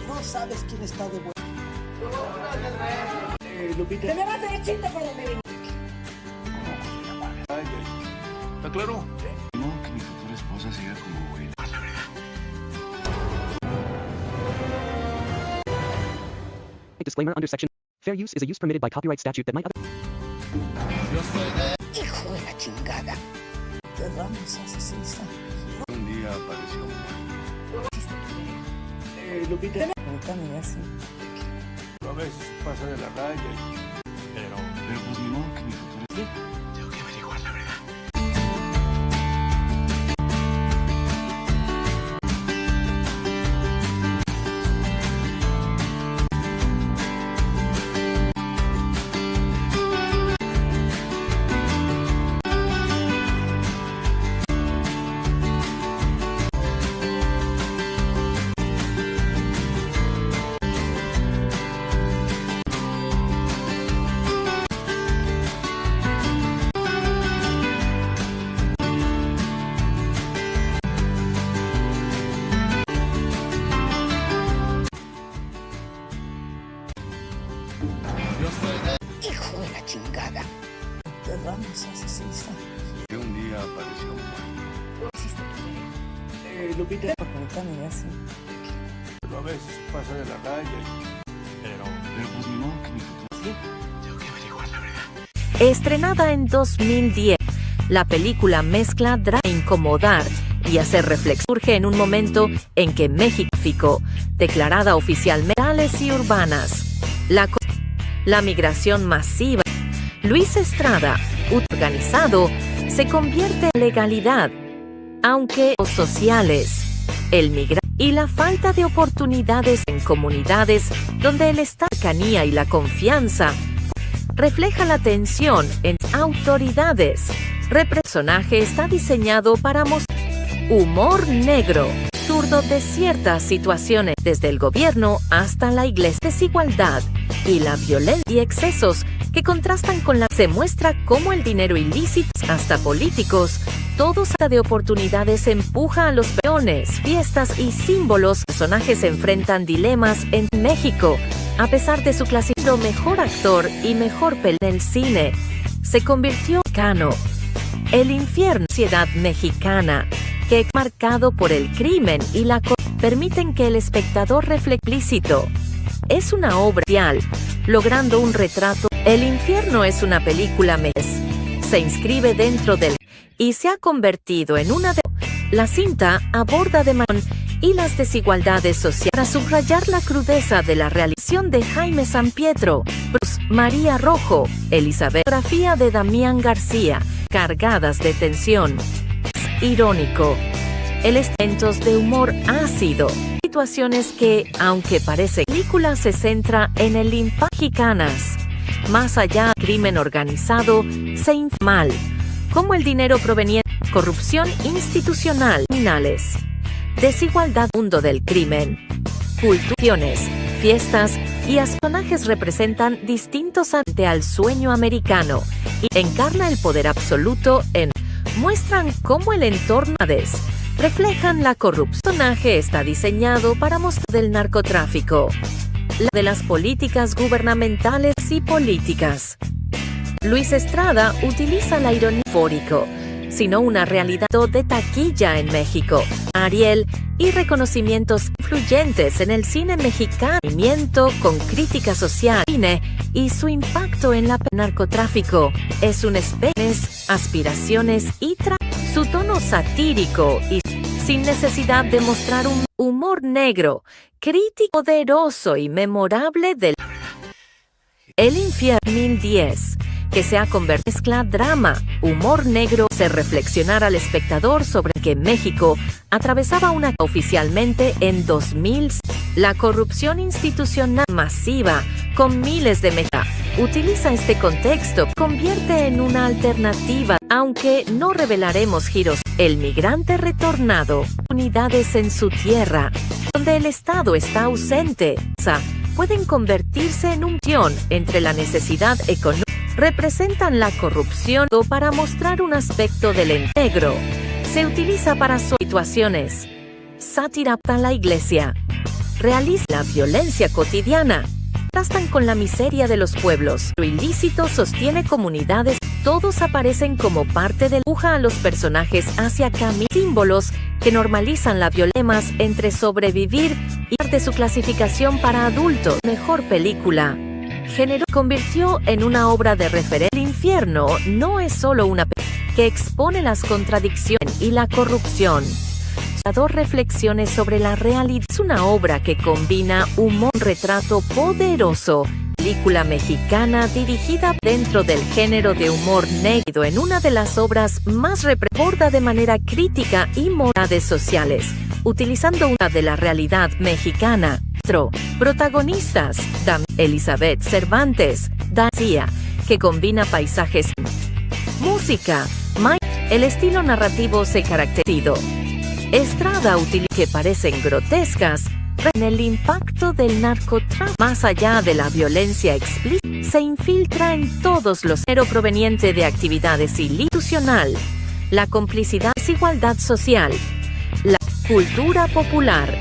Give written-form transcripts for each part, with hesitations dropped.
No sabes quién está de vuelta. Lupita. ¡Te me vas derechito por donde vine! ¿Está claro? No, que mi futura esposa siga como güey. La verdad. Disclaimer under section. Fair use is a use permitted by copyright statute that might Hijo de la chingada. ¿Qué vamos a hacer? Un día apareció un Lupita. Ahorita me voy así. A veces pasa de la raya Pero pues ni modo que mi futura... Tengo que averiguar la verdad. Hijo de la chingada. ¿Qué vamos a hacer? Que un día apareció un Lupita. Ahorita me voy así. A veces pasa de la raya Pero pues ni modo que mi futura... Tengo que averiguar la verdad. Estrenada en 2010, la película mezcla drama, incomodar y hacer reflexión. Surge en un momento en que México, declarada oficialmente y urbanas, la migración masiva, Luis Estrada, organizado, se convierte en legalidad, aunque los sociales, el migrante y la falta de oportunidades en comunidades donde el Estado, la cercanía y la confianza refleja la tensión en autoridades. El personaje está diseñado para mostrar humor negro, absurdo de ciertas situaciones, desde el gobierno hasta la iglesia, desigualdad y la violencia y excesos que contrastan con la... Se muestra cómo el dinero ilícito, hasta políticos, todos de oportunidades empuja a los peones, fiestas y símbolos. Los personajes enfrentan dilemas en México, a pesar de su clasificación mejor actor y mejor película en el cine. Se convirtió en Cano, el infierno, sociedad mexicana, que es marcado por el crimen y la permiten que el espectador reflexione. Es una obra social, logrando un retrato. El infierno es una película se inscribe dentro del y se ha convertido en una de... La cinta aborda de y las desigualdades sociales para subrayar la crudeza de la realización de Jaime San Pietro, Bruce, María Rojo, Elizabeth, fotografía de Damián García, cargadas de tensión. Irónico, elementos de humor ácido, situaciones que, aunque parece película, se centra en el impacto mexicanas. Más allá del crimen organizado, se mal, como el dinero proveniente, corrupción institucional, criminales, desigualdad, mundo del crimen, culturas, fiestas y personajes representan distintos ante al sueño americano y encarna el poder absoluto en muestran cómo el entorno reflejan la corrupción. El personaje está diseñado para mostrar del narcotráfico, la de las políticas gubernamentales y políticas. Luis Estrada utiliza la ironía fórico, sino una realidad de taquilla en México. Ariel y reconocimientos influyentes en el cine mexicano, con crítica social, cine y su impacto en la narcotráfico. Es un aspiraciones y su tono satírico y sin necesidad de mostrar un humor negro, crítico, poderoso y memorable del El Infierno 2010, que se ha convertido en mezcla drama, humor negro, se reflexionar al espectador sobre que México atravesaba una oficialmente en 2000. La corrupción institucional masiva, con miles de mexicanos, utiliza este contexto, convierte en una alternativa, aunque no revelaremos giros. El migrante retornado, unidades en su tierra, donde el Estado está ausente, pueden convertirse en un guión entre la necesidad económica. Representan la corrupción para mostrar un aspecto del negro. se utiliza para situaciones. Sátira a la iglesia. Realiza la violencia cotidiana. Contrastan con la miseria de los pueblos. Lo ilícito sostiene comunidades. Todos aparecen como parte del empuja a los personajes hacia caminos, símbolos que normalizan la violencia entre sobrevivir y parte de su clasificación para adultos. Mejor película. Género convirtió en una obra de referencia. El infierno no es solo una película que expone las contradicciones y la corrupción. Dos reflexiones sobre la realidad. Es una obra que combina humor, un retrato poderoso. Película mexicana dirigida dentro del género de humor negro en una de las obras más reborda de manera crítica y morales sociales, utilizando una de la realidad mexicana. Protagonistas: Elizabeth Cervantes, García, que combina paisajes, música, el estilo narrativo se caracterizó. Estrada utiliza que parecen grotescas en el impacto del narcotráfico. Más allá de la violencia explícita, se infiltra en todos los géneros proveniente de actividades institucional, la complicidad, desigualdad social, la cultura popular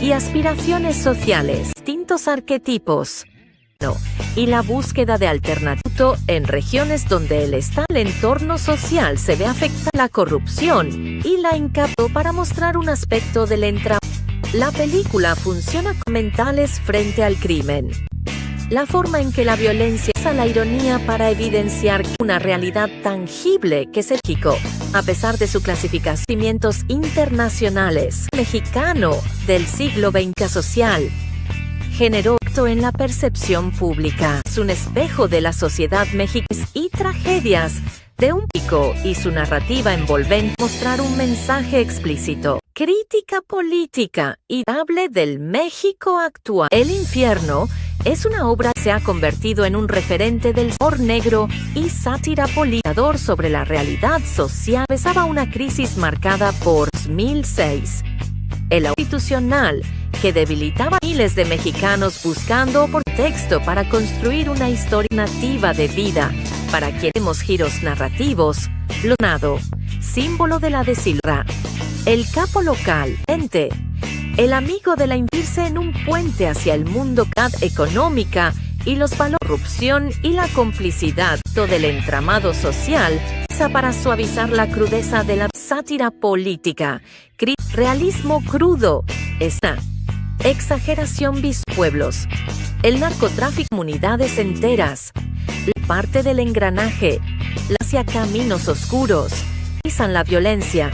y aspiraciones sociales, distintos arquetipos y la búsqueda de alternativa en regiones donde el entorno social se ve afectado, la corrupción y la incapacidad para mostrar un aspecto del entramado. La película funciona como mentales frente al crimen. La forma en que la violencia usa la ironía para evidenciar una realidad tangible que es México, a pesar de su clasificación internacionales. Mexicano del siglo XX social. Generó en la percepción pública. Es un espejo de la sociedad mexicana y tragedias de un pico y su narrativa envolvente mostrar un mensaje explícito. Crítica política y hable del México actual. El infierno es una obra que se ha convertido en un referente del humor negro y sátira política sobre la realidad social. Pesaba una crisis marcada por 2006. El institucional que debilitaba a miles de mexicanos buscando por texto para construir una historia nativa de vida. Para quienes vemos giros narrativos, lo nado, símbolo de la deshilra. El capo local, el amigo de la irse en un puente hacia el mundo económica y los valores, corrupción y la complicidad del entramado social para suavizar la crudeza de la sátira política, realismo crudo, esta exageración pueblos, el narcotráfico, comunidades enteras, la parte del engranaje, hacia caminos oscuros, utilizan la violencia,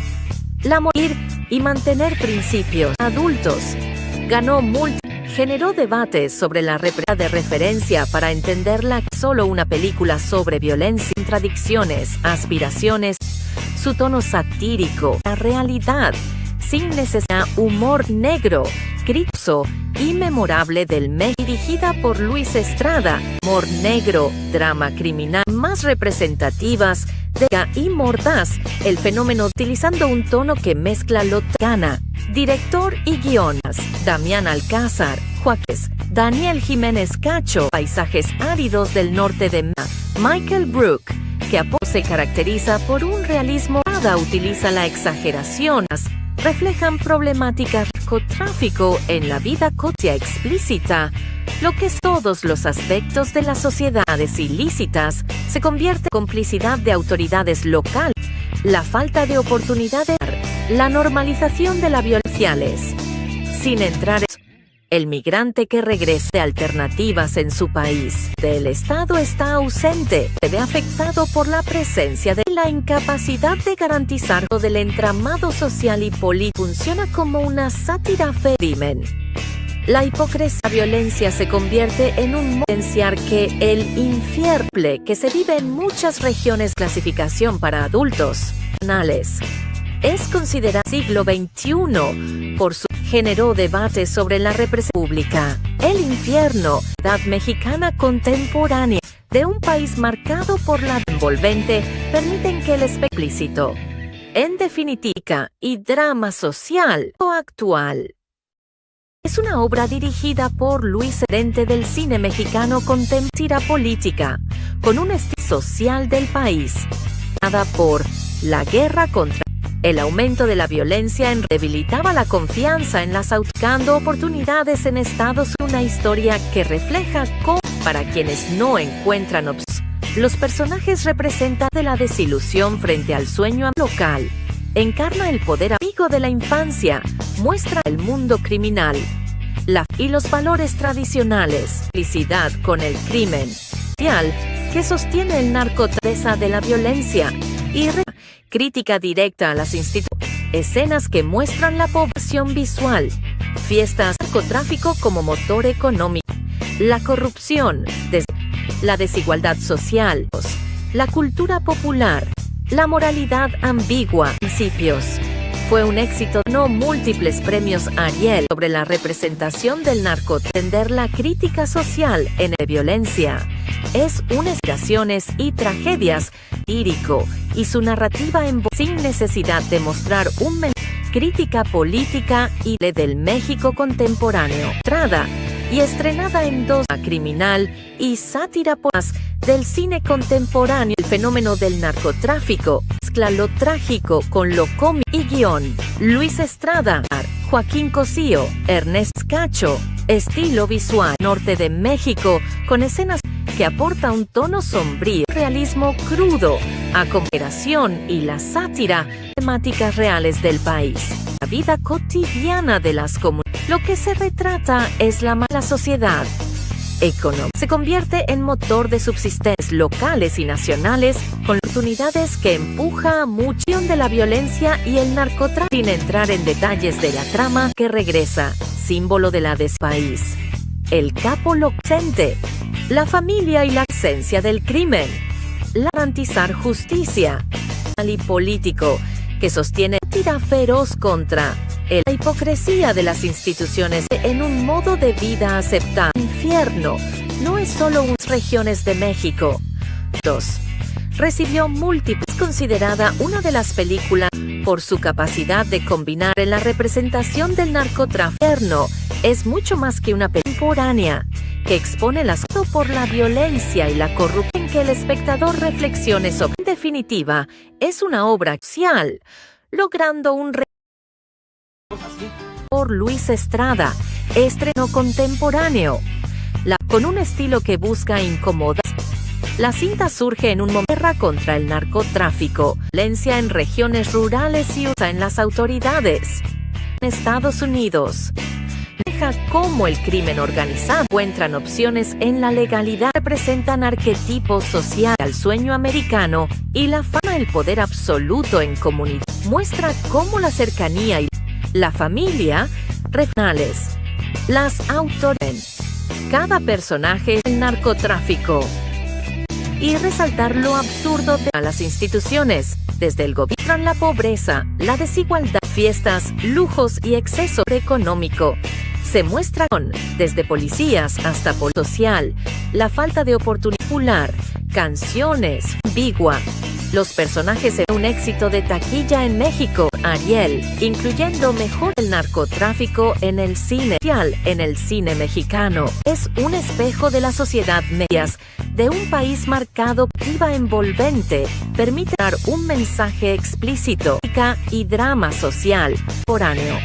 la morir y mantener principios adultos, ganó generó debates sobre la de referencia para entenderla solo una película sobre violencia, contradicciones, aspiraciones, su tono satírico, la realidad, sin necesidad, humor negro, crítico y memorable del México, dirigida por Luis Estrada, humor negro, drama criminal, más representativas y mordaz, el fenómeno utilizando un tono que mezcla lo gana. Director y guiones, Damián Alcázar, Juárez, Daniel Jiménez Cacho, paisajes áridos del norte de Michael Brook, que se caracteriza por un realismo, utiliza la exageración, reflejan problemáticas de narcotráfico en la vida cotidiana explícita, lo que es todos los aspectos de las sociedades ilícitas, se convierte en complicidad de autoridades locales, la falta de oportunidades, la normalización de la violencia, sin entrar en el migrante que regresa de alternativas en su país. El Estado está ausente, se ve afectado por la presencia de la incapacidad de garantizar todo el entramado social y político. Funciona como una sátira crimen. La hipocresía, la violencia se convierte en un potenciar que el infierno que se vive en muchas regiones, clasificación para adultos, es considerado siglo XXI por su generó debate sobre la represión pública. El infierno, edad mexicana contemporánea, de un país marcado por la envolvente, permiten que el explícito, en definitiva, y drama social o actual. Es una obra dirigida por Luis Herente del cine mexicano contemporáneo política, con un estilo social del país, dada por la guerra contra El aumento de la violencia debilitaba la confianza en las buscando oportunidades en Estados Unidos. Una historia que refleja cómo, para quienes no encuentran opciones, los personajes representan de la desilusión frente al sueño local. Encarna el poder amigo de la infancia, muestra el mundo criminal y los valores tradicionales, felicidad con el crimen que sostiene el narcotráfico de la violencia y crítica directa a las instituciones, escenas que muestran la población visual, fiestas, narcotráfico como motor económico, la corrupción, la desigualdad social, la cultura popular, la moralidad ambigua, principios. Fue un éxito, ganó múltiples premios Ariel sobre la representación del narcotráfico. Entender la crítica social en la violencia es una explicaciones y tragedias lírico y su narrativa sin necesidad de mostrar un crítica política y del México contemporáneo. Y estrenada en dos criminal y sátira del cine contemporáneo. El fenómeno del narcotráfico mezcla lo trágico con lo cómico y guión. Luis Estrada, Joaquín Cosío, Ernesto Cacho, estilo visual norte de México con escenas que aporta un tono sombrío, realismo crudo, a comparación y la sátira, temáticas reales del país. La vida cotidiana de las comunidades. Lo que se retrata es la mala sociedad económica. Se convierte en motor de subsistencias locales y nacionales con oportunidades que empuja mucho de la violencia y el narcotráfico sin entrar en detalles de la trama que regresa, símbolo de la país. El capo locente, la familia y la esencia del crimen, la garantizar justicia y político que sostiene tira feroz contra la hipocresía de las instituciones en un modo de vida aceptable. Infierno no es solo unas regiones de México. 2. Recibió múltiples, considerada una de las películas por su capacidad de combinar en la representación del narcotráfico. Es mucho más que una contemporánea que expone el asunto por la violencia y la corrupción en que el espectador reflexione sobre. En definitiva, es una obra social, logrando un por Luis Estrada, estreno contemporáneo, con un estilo que busca incomodar. La cinta surge en un momento de guerra contra el narcotráfico, violencia en regiones rurales y usa en las autoridades. En Estados Unidos, deja cómo el crimen organizado encuentran opciones en la legalidad, representan arquetipos sociales al sueño americano y la fama del poder absoluto en comunidad. Muestra cómo la cercanía y la familia regionales, las autoridades, cada personaje del narcotráfico y resaltar lo absurdo de las instituciones, desde el gobierno, la pobreza, la desigualdad, fiestas, lujos y exceso económico. Se muestra desde policías hasta social, la falta de oportunidad popular, canciones, ambigua. Los personajes en un éxito de taquilla en México, Ariel, incluyendo mejor el narcotráfico en el cine mexicano. Es un espejo de la sociedad medias de un país marcado por envolvente, permite dar un mensaje explícito y drama social contemporáneo.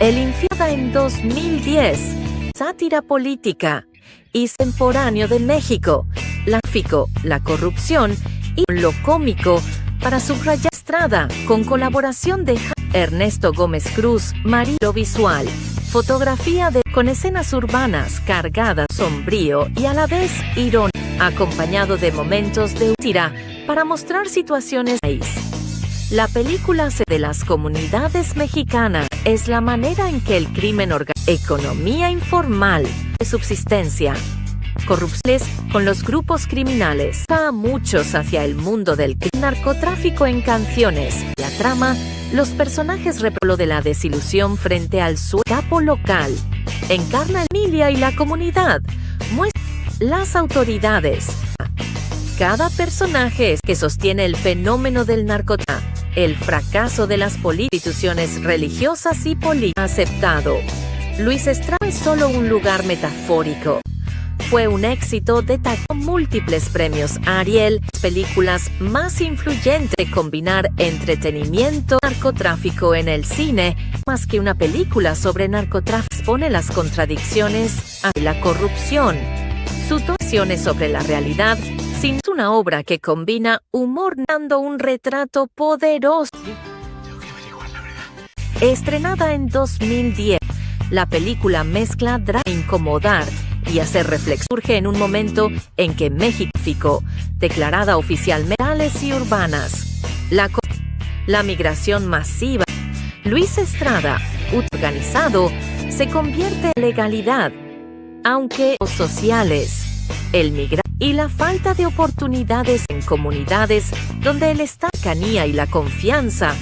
El infierno en 2010, sátira política y contemporáneo de México, la corrupción y lo cómico para subrayar Estrada, con colaboración de Ernesto Gómez Cruz, Marilo visual, fotografía con escenas urbanas cargadas, sombrío y a la vez irónico, acompañado de momentos de tira para mostrar situaciones del país. La película de las comunidades mexicanas es la manera en que el crimen economía informal de subsistencia, corrupciones con los grupos criminales, a muchos hacia el mundo del narcotráfico en canciones. La trama, los personajes repolo de la desilusión frente al su capo local, encarna Emilia y la comunidad, muestra las autoridades. Cada personaje es que sostiene el fenómeno del narcotráfico, el fracaso de las instituciones religiosas y políticas aceptado. Luis Estrada es solo un lugar metafórico. fue un éxito de múltiples premios Ariel, películas más influyentes de combinar entretenimiento y narcotráfico en el cine, más que una película sobre narcotráfico, expone las contradicciones y la corrupción. Su visión sobre la realidad, sin una obra que combina humor dando un retrato poderoso. Tengo que averiguar la verdad. Estrenada en 2010, la película mezcla drama, incomodar y hacer reflexión. Surge en un momento en que México, declarada oficialmente y urbanas, la migración masiva, Luis Estrada, organizado, se convierte en legalidad, aunque los sociales, el migrante y la falta de oportunidades en comunidades donde el cercanía y la confianza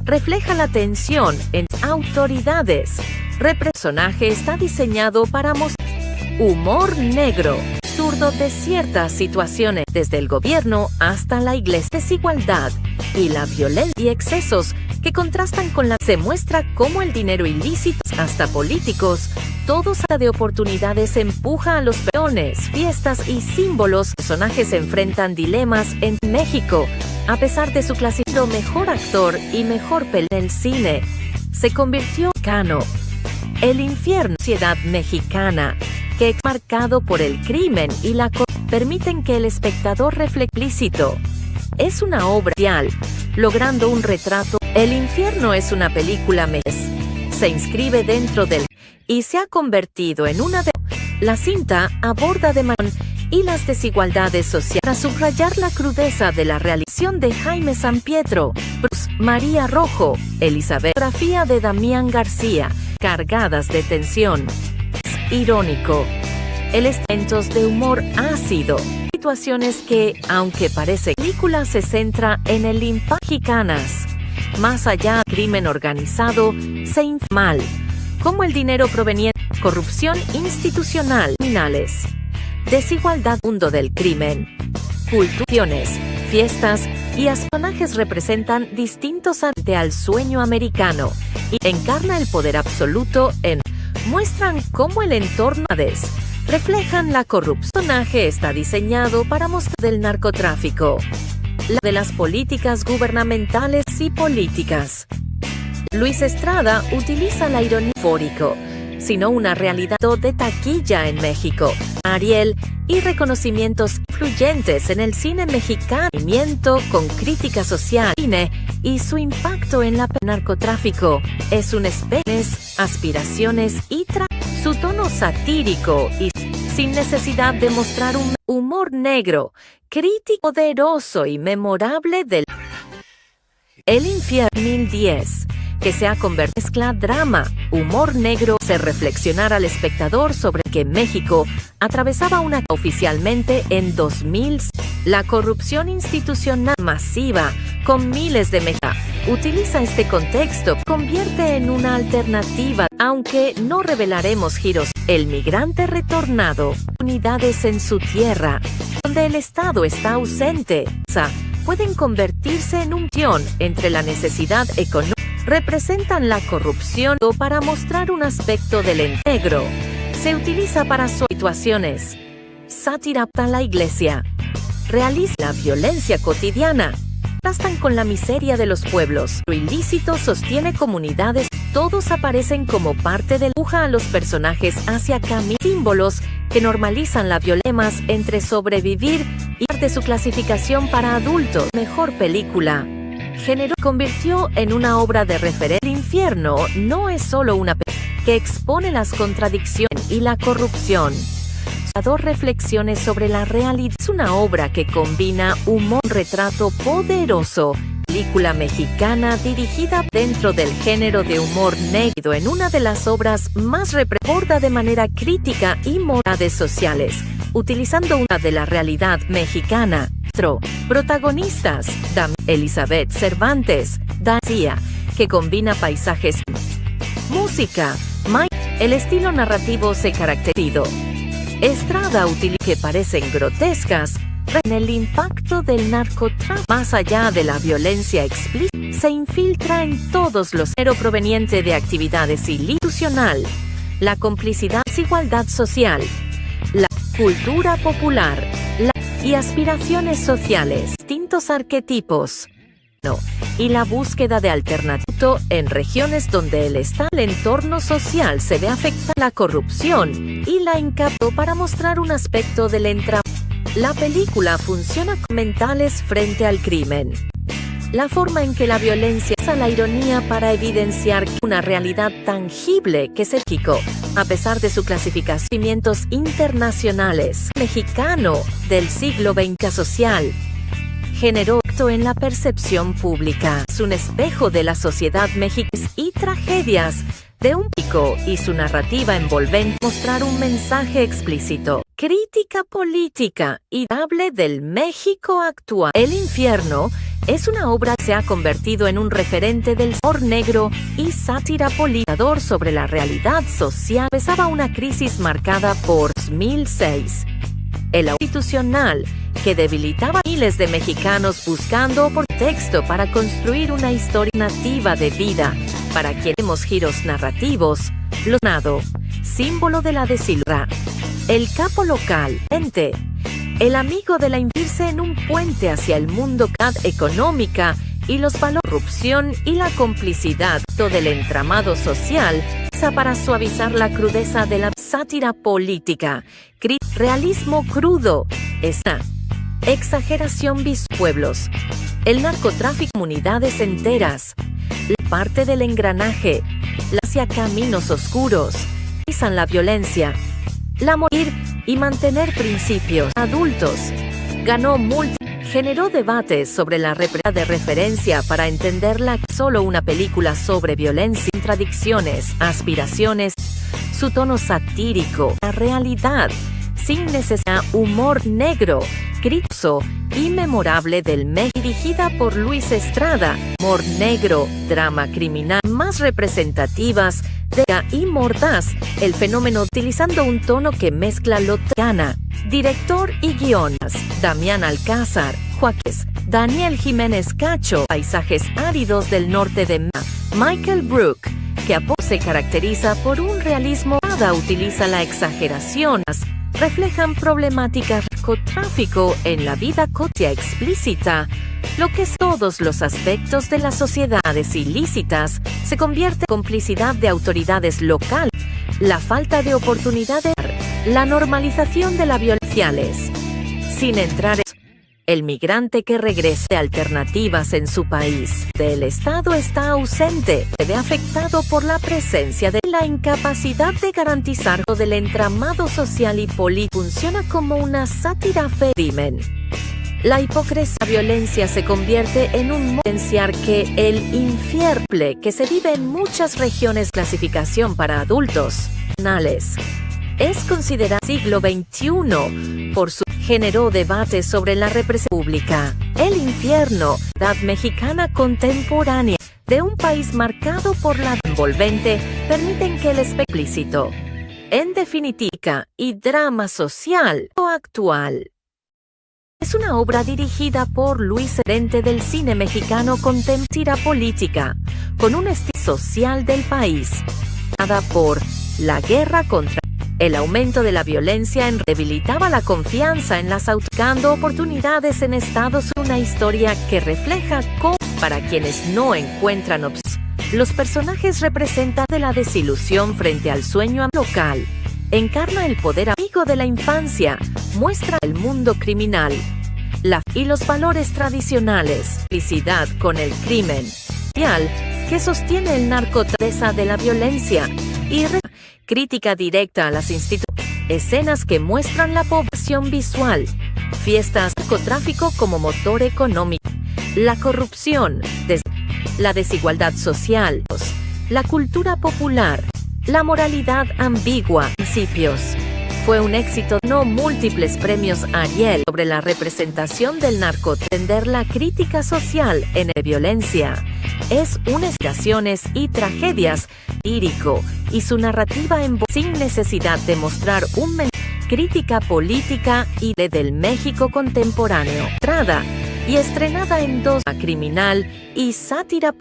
refleja la tensión entre autoridades. El personaje está diseñado para mostrar humor negro, absurdo de ciertas situaciones, desde el gobierno hasta la iglesia, desigualdad y la violencia y excesos que contrastan con la... Se muestra cómo el dinero ilícito, hasta políticos, todos de oportunidades empuja a los peones, fiestas y símbolos. Los personajes enfrentan dilemas en México, a pesar de su clasificado mejor actor y mejor película en el cine. Se convirtió en Cano, el infierno, sociedad mexicana, que es marcado por el crimen y la corrupción, permiten que el espectador reflexione explícito. Es una obra social, logrando un retrato. El infierno es una película se inscribe dentro del y se ha convertido en una de la cinta aborda de manera y las desigualdades sociales para subrayar la crudeza de la realización de Jaime San Pietro, Bruce, María Rojo, Elizabeth, fotografía de Damián García, cargadas de tensión. Irónico, elementos de humor ácido, situaciones que, aunque parece película, se centra en el impacto mexicanas. Más allá del crimen organizado, se mal, como el dinero proveniente, corrupción institucional, criminales, desigualdad, mundo del crimen, culturas, fiestas y personajes representan distintos ante al sueño americano y encarna el poder absoluto en muestran cómo el entorno reflejan la corrupción. El personaje está diseñado para mostrar del narcotráfico, la de las políticas gubernamentales y políticas. Luis Estrada utiliza la ironía eufórico, sino una realidad de taquilla en México. Ariel y reconocimientos influyentes en el cine mexicano, con crítica social, cine y su impacto en la narcotráfico. Es un aspiraciones y su tono satírico y sin necesidad de mostrar un humor negro, crítico, poderoso y memorable del El Infierno 2010, que se ha convertido en mezcla drama, humor negro, se reflexionar al espectador sobre que México atravesaba una oficialmente en 2000 la corrupción institucional masiva con miles de mexicanos. Utiliza este contexto, convierte en una alternativa, aunque no revelaremos giros. El migrante retornado, unidades en su tierra, donde el Estado está ausente, pueden convertirse en un guión entre la necesidad económica. Representan la corrupción para mostrar un aspecto del negro. Se utiliza para situaciones. Sátira a la iglesia. Realiza la violencia cotidiana. Contrastan con la miseria de los pueblos. Lo ilícito sostiene comunidades. Todos aparecen como parte del empuja a los personajes hacia caminos, símbolos que normalizan la violencia entre sobrevivir y de su clasificación para adultos. Mejor película. Género convirtió en una obra de referencia. El infierno no es solo una película que expone las contradicciones y la corrupción. Dos reflexiones sobre la realidad. Es una obra que combina humor, retrato poderoso, película mexicana dirigida dentro del género de humor negro en una de las obras más reborda de manera crítica y morales sociales, utilizando una de la realidad mexicana. Protagonistas, Elizabeth Cervantes, García, que combina paisajes, música, el estilo narrativo se caracteriza. Estrada utiliza que parecen grotescas en el impacto del narcotráfico. Más allá de la violencia explícita, se infiltra en todos los dinero proveniente de actividades institucionales, la complicidad, desigualdad social, la cultura popular y aspiraciones sociales, distintos arquetipos y la búsqueda de alternativa en regiones donde el entorno social se ve afectada la corrupción y la incapacidad para mostrar un aspecto del entramado. La película funciona con mentales frente al crimen. La forma en que la violencia usa la ironía para evidenciar una realidad tangible que se México, a pesar de su clasificación internacionales, mexicano del siglo XX social, generó en la percepción pública. Es un espejo de la sociedad mexicana y tragedias de un pico y su narrativa envolvente mostrar un mensaje explícito. Crítica política y hable del México actual. El infierno es una obra que se ha convertido en un referente del humor negro y sátira política sobre la realidad social. Empezaba una crisis marcada por 2006. El institucional que debilitaba a miles de mexicanos buscando por texto para construir una historia nativa de vida para quienes vemos giros narrativos, símbolo de la desilusión. El capo local, el amigo de la invertirse en un puente hacia el mundo económica y los valores de corrupción y la complicidad del entramado social para suavizar la crudeza de la sátira política, realismo crudo, exageración pueblos, el narcotráfico, comunidades enteras, la parte del engranaje, hacia caminos oscuros, la violencia, la morir y mantener principios adultos, generó debates sobre la de referencia para entenderla solo una película sobre violencia, contradicciones, aspiraciones, su tono satírico, la realidad, sin necesidad, humor negro, crítico y memorable del México, dirigida por Luis Estrada, humor negro, drama criminal, más representativas y mordaz, el fenómeno utilizando un tono que mezcla lo gana. Director y guiones, Damián Alcázar, Joaquín, Daniel Jiménez Cacho, paisajes áridos del norte de Michael Brook, que se caracteriza por un realismo, utiliza la exageración, reflejan problemáticas de narcotráfico en la vida cotidiana explícita, lo que es todos los aspectos de las sociedades ilícitas, se convierte en complicidad de autoridades locales, la falta de oportunidades, la normalización de la violencia, sin entrar en el migrante que regrese de alternativas en su país. El Estado está ausente, se ve afectado por la presencia de la incapacidad de garantizar del entramado social y político. Funciona como una sátira crimen. La hipocresía y la violencia se convierte en un potenciar que el infierno que se vive en muchas regiones clasificación para adultos es considerado siglo XXI por su generó debate sobre la represión pública. El infierno, edad mexicana contemporánea, de un país marcado por la envolvente, permiten que el explícito, en definitiva, y drama social o actual. Es una obra dirigida por Luis Herente del cine mexicano con tira política, con un estilo social del país, dada por la guerra contra el aumento de la violencia debilitaba la confianza en las buscando oportunidades en Estados Unidos. Una historia que refleja cómo, para quienes no encuentran opciones, los personajes representan de la desilusión frente al sueño local. Encarna el poder amigo de la infancia, muestra el mundo criminal y los valores tradicionales, complicidad con el crimen que sostiene el narcotráfico de la violencia y crítica directa a las instituciones, escenas que muestran la población visual, fiestas, narcotráfico como motor económico, la corrupción, la desigualdad social, la cultura popular, la moralidad ambigua, principios. Fue un éxito, no múltiples premios Ariel sobre la representación del narcotráfico. Entender la crítica social en la violencia es unas situaciones y tragedias lírico y su narrativa sin necesidad de mostrar un crítica política y del México contemporáneo. Y estrenada en criminal y sátira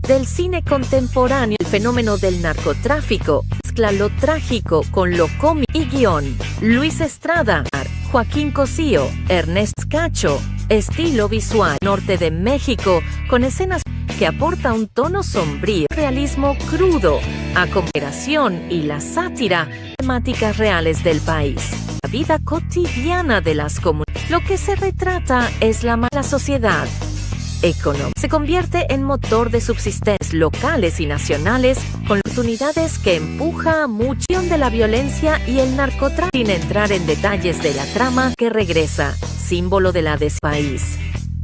del cine contemporáneo, el fenómeno del narcotráfico, mezcla lo trágico con lo cómico y guión. Luis Estrada, Joaquín Cosío, Ernesto Cacho, estilo visual norte de México, con escenas que aporta un tono sombrío, realismo crudo, a comparación y la sátira, temáticas reales del país. La vida cotidiana de las comunidades. Lo que se retrata es la mala sociedad económica. Se convierte en motor de subsistencias locales y nacionales, con oportunidades que empuja a mucha de la violencia y el narcotráfico, sin entrar en detalles de la trama que regresa, símbolo de la país.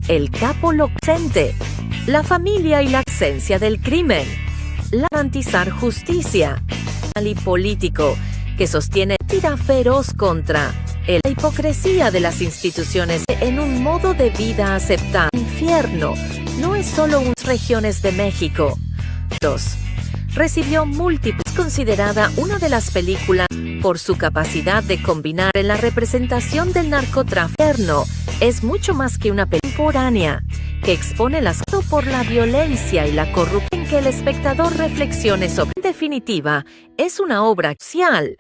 El capo locente, la familia y la esencia del crimen, la garantizar justicia y político que sostiene tira feroz contra la hipocresía de las instituciones en un modo de vida aceptable. Infierno no es solo unas regiones de México. 2. Recibió múltiples, considerada una de las películas por su capacidad de combinar en la representación del narcotráfico. Es mucho más que una película contemporánea que expone el asunto por la violencia y la corrupción, en que el espectador reflexione sobre. En definitiva, es una obra social,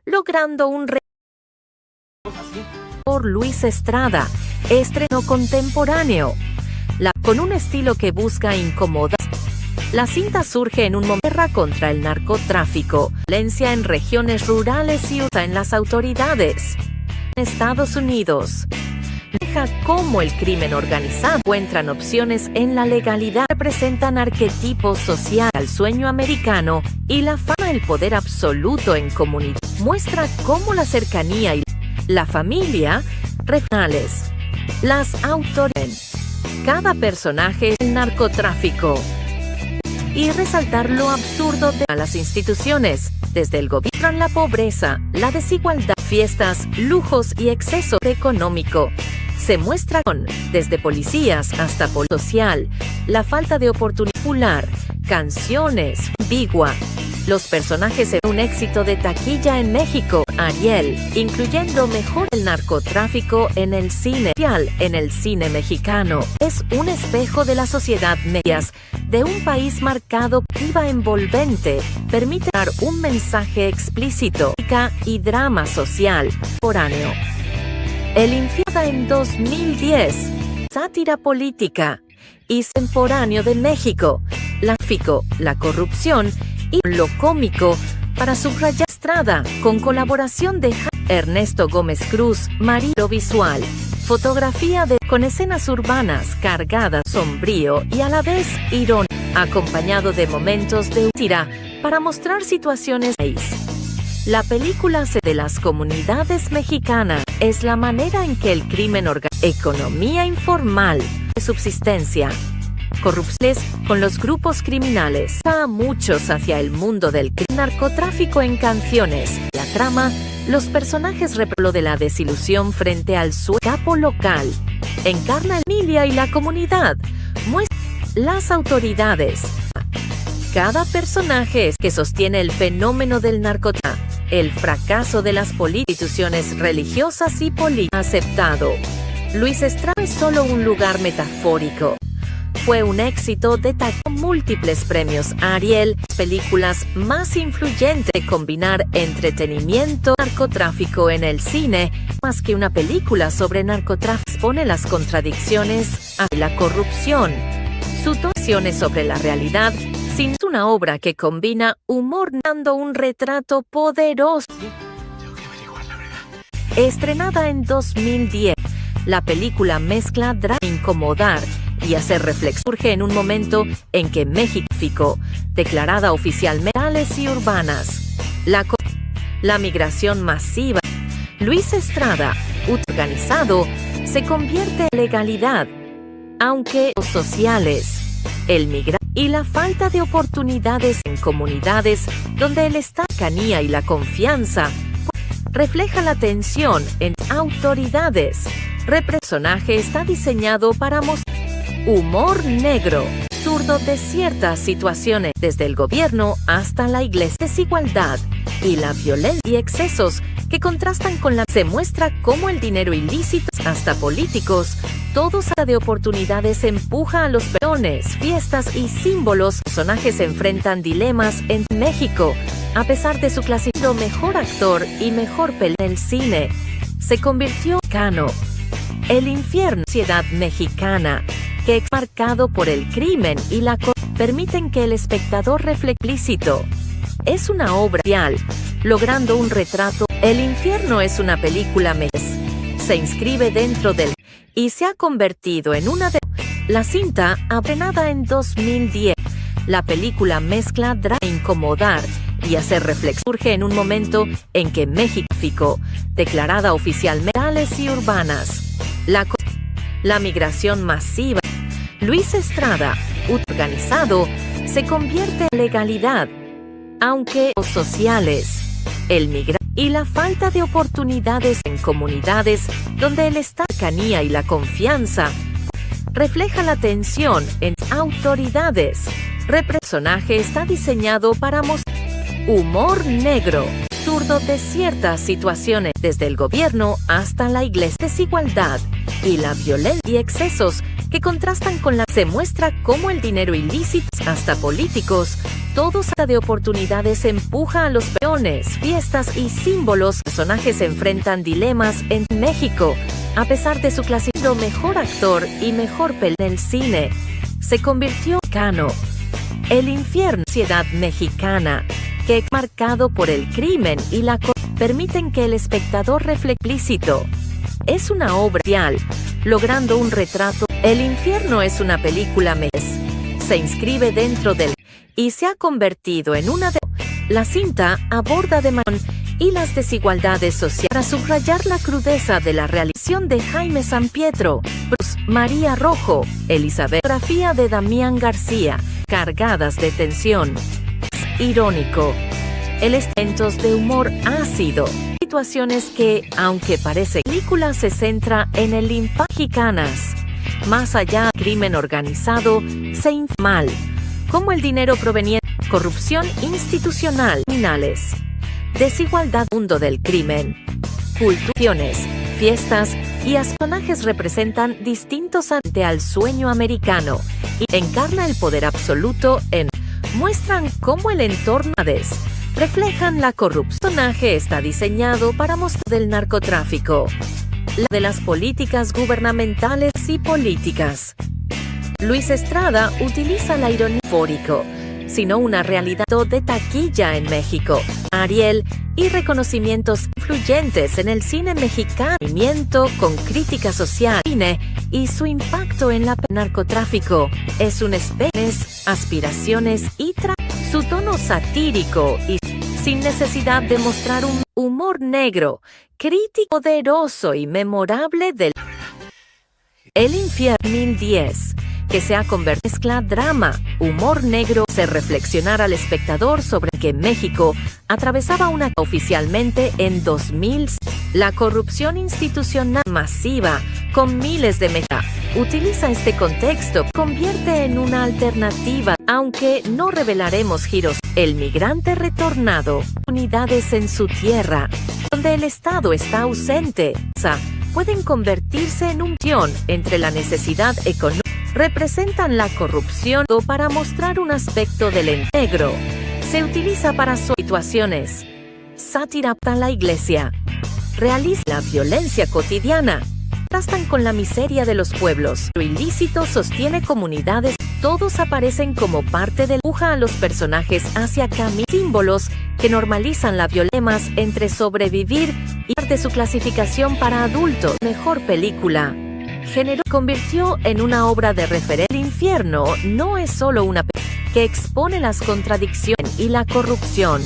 logrando un por Luis Estrada, estreno contemporáneo, con un estilo que busca incomodar. La cinta surge en un momento de guerra contra el narcotráfico, violencia en regiones rurales y en las autoridades. En Estados Unidos, deja cómo el crimen organizado encuentran opciones en la legalidad, representan arquetipos sociales al sueño americano y la fama del poder absoluto en comunidad. Muestra cómo la cercanía y la familia regionales, las autoridades, cada personaje es el narcotráfico, y resaltar lo absurdo de las instituciones, desde el gobierno, la pobreza, la desigualdad, fiestas, lujos y exceso económico. Se muestra desde policías hasta social, la falta de oportunidad popular, canciones, ambigua. Los personajes en un éxito de taquilla en México, Ariel, incluyendo mejor el narcotráfico en el cine mexicano. Es un espejo de la sociedad medias de un país marcado por viva envolvente, permite dar un mensaje explícito y drama social contemporáneo. El infierno en 2010, sátira política y contemporáneo de México, la corrupción y lo cómico, para subrayar Estrada, con colaboración de Ernesto Gómez Cruz, Marilo visual, fotografía con escenas urbanas cargadas, sombrío y a la vez irónico, acompañado de momentos de tira para mostrar situaciones. La película de las comunidades mexicanas es la manera en que el crimen economía informal, de subsistencia, corrupción con los grupos criminales, a muchos hacia el mundo del narcotráfico en canciones. La trama, los personajes lo de la desilusión frente al capo local, encarna la familia y la comunidad, muestra las autoridades. Cada personaje es que sostiene el fenómeno del narcotráfico, el fracaso de las instituciones religiosas y políticas aceptado. Luis Estrada es solo un lugar metafórico. Fue un éxito de múltiples premios Ariel, películas más influyentes de combinar entretenimiento y narcotráfico en el cine, más que una película sobre narcotráfico, expone las contradicciones a la corrupción. Su tono sobre la realidad, sin una obra que combina humor dando un retrato poderoso. Tengo que averiguar la verdad. Estrenada en 2010, la película mezcla drama, incomodar y hacer reflexión. Surge en un momento en que México, declarada oficialmente y urbanas, la migración masiva. Luis Estrada, organizado, se convierte en legalidad, aunque los sociales, el migrante y la falta de oportunidades en comunidades donde el cercanía y la confianza refleja la tensión entre autoridades. El personaje está diseñado para mostrar humor negro, absurdo de ciertas situaciones, desde el gobierno hasta la iglesia, desigualdad y la violencia y excesos que contrastan con la. Se muestra cómo el dinero ilícito, hasta políticos, todos de oportunidades empuja a los peones, fiestas y símbolos. Los personajes enfrentan dilemas en México, A pesar de su clasificado mejor actor y mejor película en el cine, se convirtió en Cano. El infierno, sociedad mexicana, que es marcado por el crimen y la permiten que el espectador reflexícito. Es una obra real, logrando un retrato. El infierno es una película se inscribe dentro del y se ha convertido en una de la cinta estrenada en 2010. La película mezcla drama e incomodar y hacer reflexión. Surge en un momento en que México, declarada oficialmente y urbanas, la migración masiva. Luis Estrada, organizado, se convierte en legalidad, aunque los sociales, el migrante y la falta de oportunidades en comunidades donde el cercanía y la confianza refleja la tensión entre autoridades. El personaje está diseñado para mostrar humor negro, absurdo de ciertas situaciones, desde el gobierno hasta la iglesia, desigualdad y la violencia y excesos que contrastan con la. Se muestra cómo el dinero ilícito, hasta políticos, todos de oportunidades empuja a los peones, fiestas y símbolos. Los personajes enfrentan dilemas en México, a pesar de su clasificado mejor actor y mejor película en el cine, se convirtió en Cano. El infierno, sociedad mexicana, que es marcado por el crimen y la permiten que el espectador reflexíto. Es una obra real, logrando un retrato. El infierno es una película se inscribe dentro del y se ha convertido en una de la cinta aborda de y las desigualdades sociales para subrayar la crudeza de la realización de Jaime San Pietro, Bruce, María Rojo, Elizabeth, fotografía de Damián García, cargadas de tensión. Irónico, elementos de humor ácido, situaciones que, aunque parece película, se centra en el impacto mexicanas. Más allá del crimen organizado, se mal, como el dinero proveniente, corrupción institucional, criminales, desigualdad, mundo del crimen, culturas, fiestas y personajes representan distintos ante al sueño americano y encarna el poder absoluto en muestran cómo el entorno reflejan la corrupción. El personaje está diseñado para mostrar del narcotráfico, la de las políticas gubernamentales y políticas. Luis Estrada utiliza la ironía fórico, sino una realidad de taquilla en México. Ariel y reconocimientos influyentes en el cine mexicano, con crítica social, cine y su impacto en la narcotráfico. Es un aspiraciones y su tono satírico y sin necesidad de mostrar un humor negro, crítico, poderoso y memorable del El infierno 2010, que se ha convertido en mezcla drama, humor negro, se reflexionar al espectador sobre que México atravesaba una oficialmente en 2000 la corrupción institucional masiva con miles de utiliza este contexto, convierte en una alternativa, aunque no revelaremos giros. El migrante retornado, unidades en su tierra, donde el Estado está ausente, pueden convertirse en un guión entre la necesidad económica. Representan la corrupción para mostrar un aspecto del negro. Se utiliza para situaciones. Sátira a la iglesia. Realiza la violencia cotidiana. Contrastan con la miseria de los pueblos. Lo ilícito sostiene comunidades. Todos aparecen como parte del empuja a los personajes hacia caminos, símbolos que normalizan la violencia entre sobrevivir y de su clasificación para adultos. Mejor película. Género convirtió en una obra de referencia. El infierno no es solo una película que expone las contradicciones y la corrupción.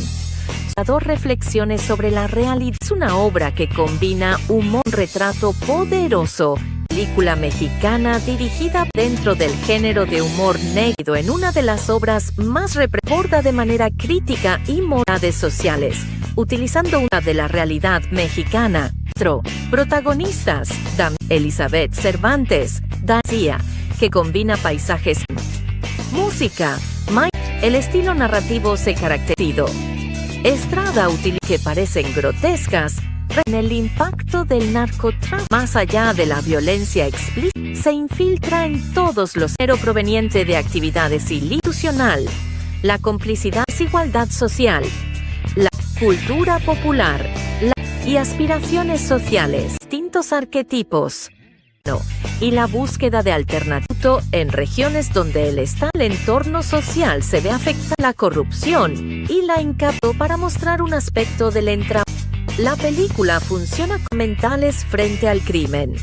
Dos reflexiones sobre la realidad. Es una obra que combina humor, un retrato poderoso, película mexicana dirigida dentro del género de humor negro en una de las obras más reborda de manera crítica y morales sociales, utilizando una de la realidad mexicana. Protagonistas, Elizabeth Cervantes, García, que combina paisajes, música, el estilo narrativo se caracteriza. Estrada utiliza que parecen grotescas en el impacto del narcotráfico. Más allá de la violencia explícita, se infiltra en todos los dinero proveniente de actividades institucionales, la complicidad, desigualdad social, la cultura popular y aspiraciones sociales, distintos arquetipos y la búsqueda de alternativa en regiones donde el entorno social se ve afectada la corrupción y la incapacidad para mostrar un aspecto del entramado. La película funciona con mentales frente al crimen.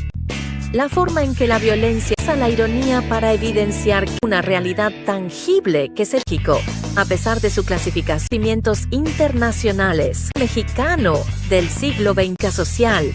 La forma en que la violencia usa la ironía para evidenciar una realidad tangible que es México, a pesar de su clasificación internacionales, mexicano del siglo XX social,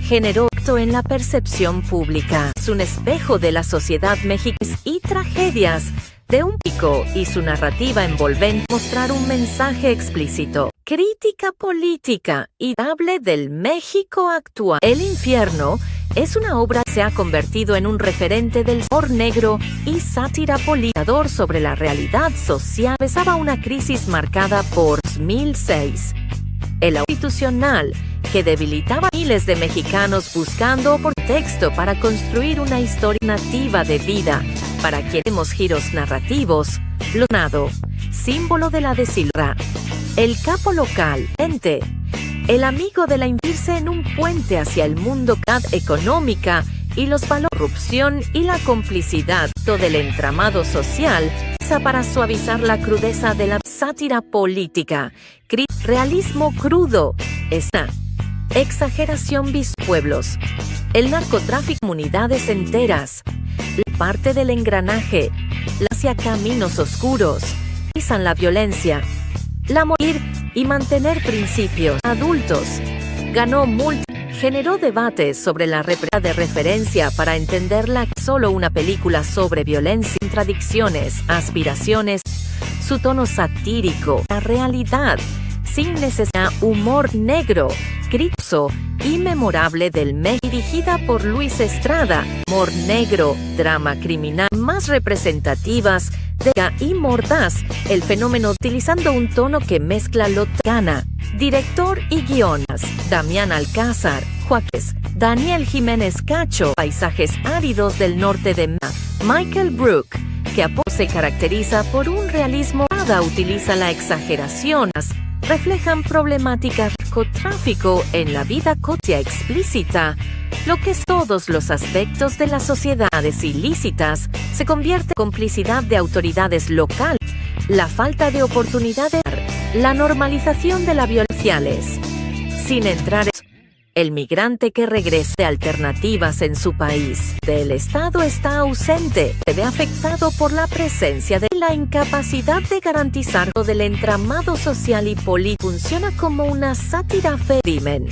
generó en la percepción pública. Es un espejo de la sociedad mexicana y tragedias de un pico y su narrativa envolvente mostrar un mensaje explícito. Crítica política y hable del México actual. El infierno es una obra que se ha convertido en un referente del humor negro y sátira política sobre la realidad social. Pesaba una crisis marcada por 2006. El institucional que debilitaba a miles de mexicanos buscando por texto para construir una historia nativa de vida para quienes vemos giros narrativos, nado, símbolo de la deshilra, el capo local, el amigo de la irse en un puente hacia el mundo económica y los valores, corrupción y la complicidad del entramado social para suavizar la crudeza de la sátira política, realismo crudo, esta exageración pueblos, el narcotráfico, comunidades enteras, la parte del engranaje, hacia caminos oscuros, la violencia, la morir y mantener principios adultos, ganó generó debates sobre la de referencia para entenderla solo una película sobre violencia, contradicciones, aspiraciones, su tono satírico, la realidad, sin necesidad, humor negro, crítico y memorable del México, dirigida por Luis Estrada, humor negro, drama criminal, más representativas y mordaz, el fenómeno utilizando un tono que mezcla lo gana. Director y guiones, Damián Alcázar, Joaquín, Daniel Jiménez Cacho, paisajes áridos del norte de Michael Brook, que se caracteriza por un realismo, utiliza la exageración, reflejan problemáticas de narcotráfico en la vida cotidiana explícita, lo que es todos los aspectos de las sociedades ilícitas, se convierte en complicidad de autoridades locales, la falta de oportunidades, la normalización de la violencia, sin entrar en el migrante que regresa de alternativas en su país. El Estado está ausente, se ve afectado por la presencia de la incapacidad de garantizar todo el entramado social y político. Funciona como una sátira del crimen.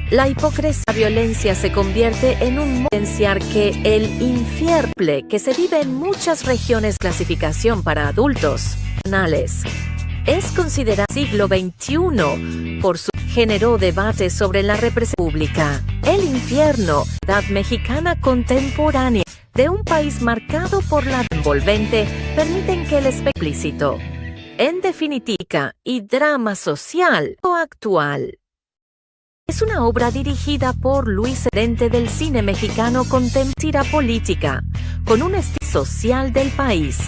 La hipocresía, la violencia se convierte en un potenciar que el infierno que se vive en muchas regiones, clasificación para adultos, es considerado siglo XXI por su generó debate sobre la represión pública. El infierno, edad mexicana contemporánea, de un país marcado por la envolvente, permiten que el explícito, en definitiva, y drama social o actual. Es una obra dirigida por Luis Edente del cine mexicano contemporáneo política, con un estilo social del país,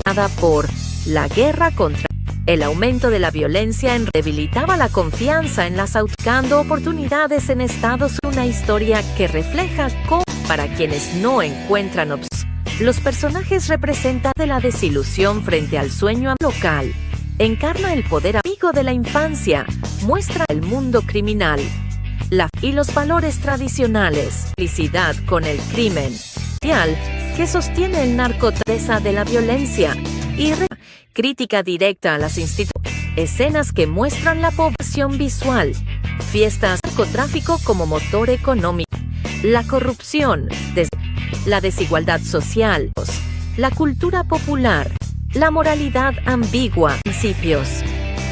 dada por la guerra contra el aumento de la violencia debilitaba la confianza en las buscando oportunidades en Estados Unidos. Una historia que refleja cómo, para quienes no encuentran opciones, los personajes representan de la desilusión frente al sueño local. Encarna el poder amigo de la infancia, muestra el mundo criminal y los valores tradicionales, complicidad con el crimen social que sostiene el narcotráfico de la violencia y crítica directa a las instituciones, escenas que muestran la población visual, fiestas, narcotráfico como motor económico, la corrupción, la desigualdad social, la cultura popular, la moralidad ambigua, principios.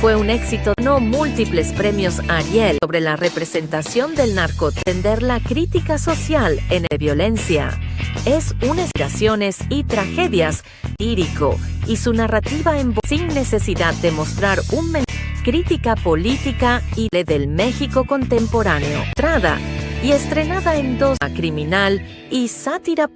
Fue un éxito, ganó múltiples premios Ariel sobre la representación del narcotráfico, entender la crítica social en la violencia. Es una inspiraciones y tragedias lírico y su narrativa sin necesidad de mostrar un crítica política y del México contemporáneo. Y estrenada en criminal y sátira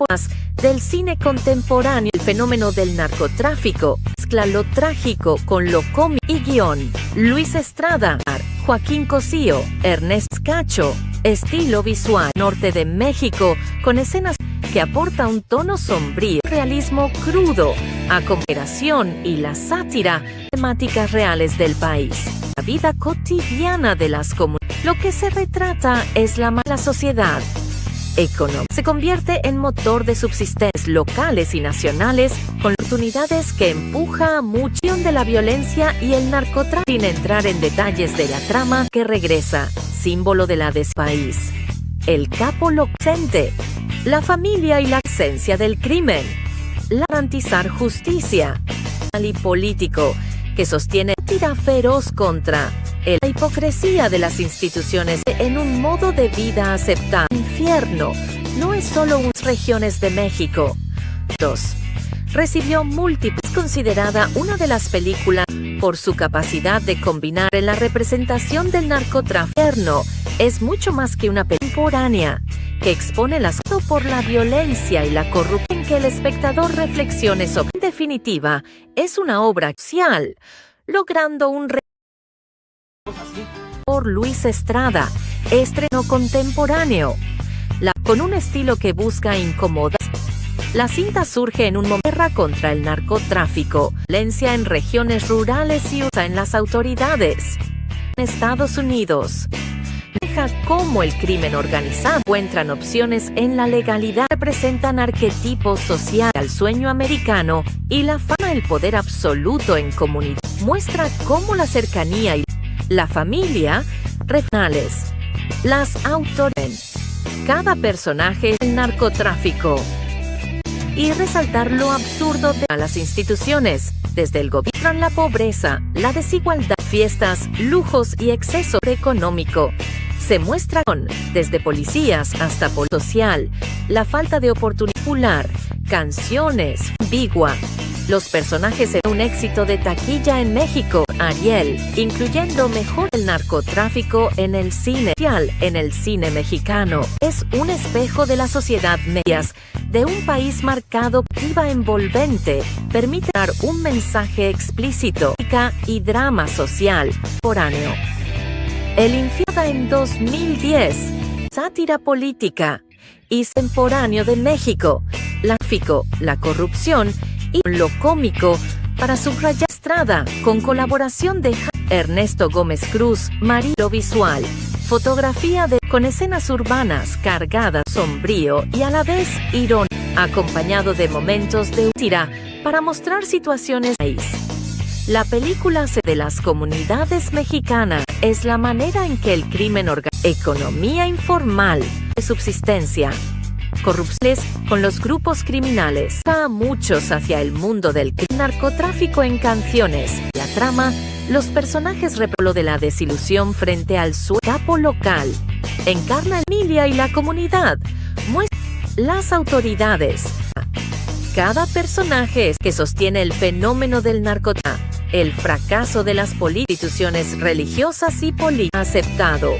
del cine contemporáneo, el fenómeno del narcotráfico, mezcla lo trágico con lo cómico y guión. Luis Estrada, Joaquín Cosío, Ernesto Cacho, estilo visual norte de México, con escenas que aporta un tono sombrío, realismo crudo, a comparación y la sátira, temáticas reales del país, la vida cotidiana de las comunidades. Lo que se retrata es la mala sociedad económica. Se convierte en motor de subsistencias locales y nacionales, con oportunidades que empuja a mucha de la violencia y el narcotráfico, sin entrar en detalles de la trama que regresa, símbolo de la país. El capo locente, la familia y la esencia del crimen, la garantizar justicia y político que sostiene tira feroz contra la hipocresía de las instituciones en un modo de vida aceptable. Infierno no es solo unas regiones de México. 2. Recibió múltiples, considerada una de las películas por su capacidad de combinar en la representación del narcotráfico. Es mucho más que una película contemporánea que expone el asunto por la violencia y la corrupción, en que el espectador reflexione sobre. En definitiva, es una obra social, logrando un por Luis Estrada, estreno contemporáneo, con un estilo que busca incomodar. La cinta surge en un momento de guerra contra el narcotráfico, violencia en regiones rurales y usa en las autoridades. En Estados Unidos, deja cómo el crimen organizado encuentran opciones en la legalidad, representan arquetipos sociales al sueño americano y la fama, el poder absoluto en comunidad. Muestra cómo la cercanía y la familia regionales, las autoridades, cada personaje del narcotráfico, y resaltar lo absurdo de las instituciones, desde el gobierno, la pobreza, la desigualdad, fiestas, lujos y exceso económico. Se muestra desde policías hasta social, la falta de oportunidad popular, canciones, ambigua. Los personajes en un éxito de taquilla en México, Ariel, incluyendo mejor el narcotráfico en el cine mexicano. Es un espejo de la sociedad medias de un país marcado por envolvente, permite dar un mensaje explícito y drama social contemporáneo. El infierno en 2010, sátira política y contemporáneo de México, la corrupción y lo cómico para subrayar. Estrada, con colaboración de Ernesto Gómez Cruz, Marilo visual, fotografía con escenas urbanas cargadas, sombrío y a la vez irónico, acompañado de momentos de tira para mostrar situaciones del país. La película de las comunidades mexicanas es la manera en que el crimen economía informal de subsistencia, corrupciones con los grupos criminales, a muchos hacia el mundo del narcotráfico en canciones. La trama, los personajes repolo de la desilusión frente al capo local, encarna la familia y la comunidad, muestra las autoridades. Cada personaje es que sostiene el fenómeno del narcotráfico, el fracaso de las instituciones religiosas y políticas aceptado.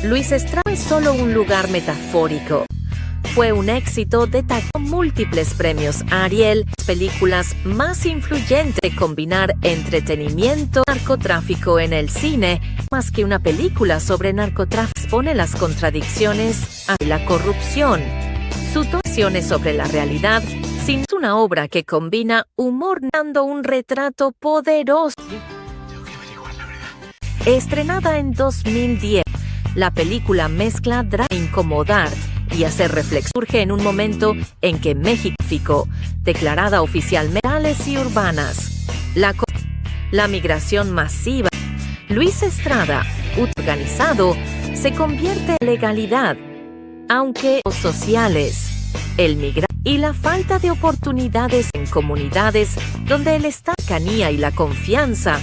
Luis Estrada es solo un lugar metafórico. Fue un éxito de múltiples premios Ariel, películas más influyentes de combinar entretenimiento y narcotráfico en el cine, más que una película sobre narcotráfico, expone las contradicciones a la corrupción. Su visión sobre la realidad, sin una obra que combina humor dando un retrato poderoso. Tengo que averiguar la verdad. Estrenada en 2010, la película mezcla drama, incomodar y hacer reflexión. Surge en un momento en que México, declarada oficialmente y urbanas, la migración masiva. Luis Estrada, organizado, se convierte en legalidad, aunque los sociales, el migrante y la falta de oportunidades en comunidades donde el cercanía y la confianza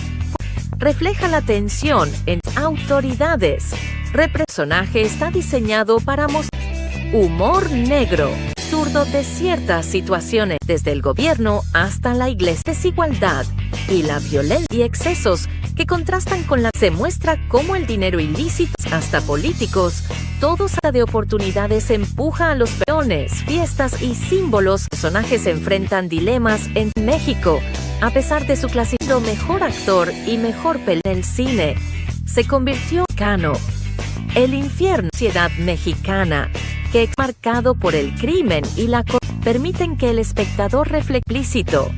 refleja la tensión entre autoridades. El personaje está diseñado para mostrar humor negro, absurdo de ciertas situaciones, desde el gobierno hasta la iglesia, desigualdad y la violencia y excesos que contrastan con la. Se muestra cómo el dinero ilícito, hasta políticos, todos de oportunidades empuja a los peones, fiestas y símbolos. Los personajes enfrentan dilemas en México, A pesar de su clasificado mejor actor y mejor película en el cine, se convirtió en Cano. El infierno, sociedad mexicana, que es marcado por el crimen y la corrupción, permiten que el espectador reflexione explícito.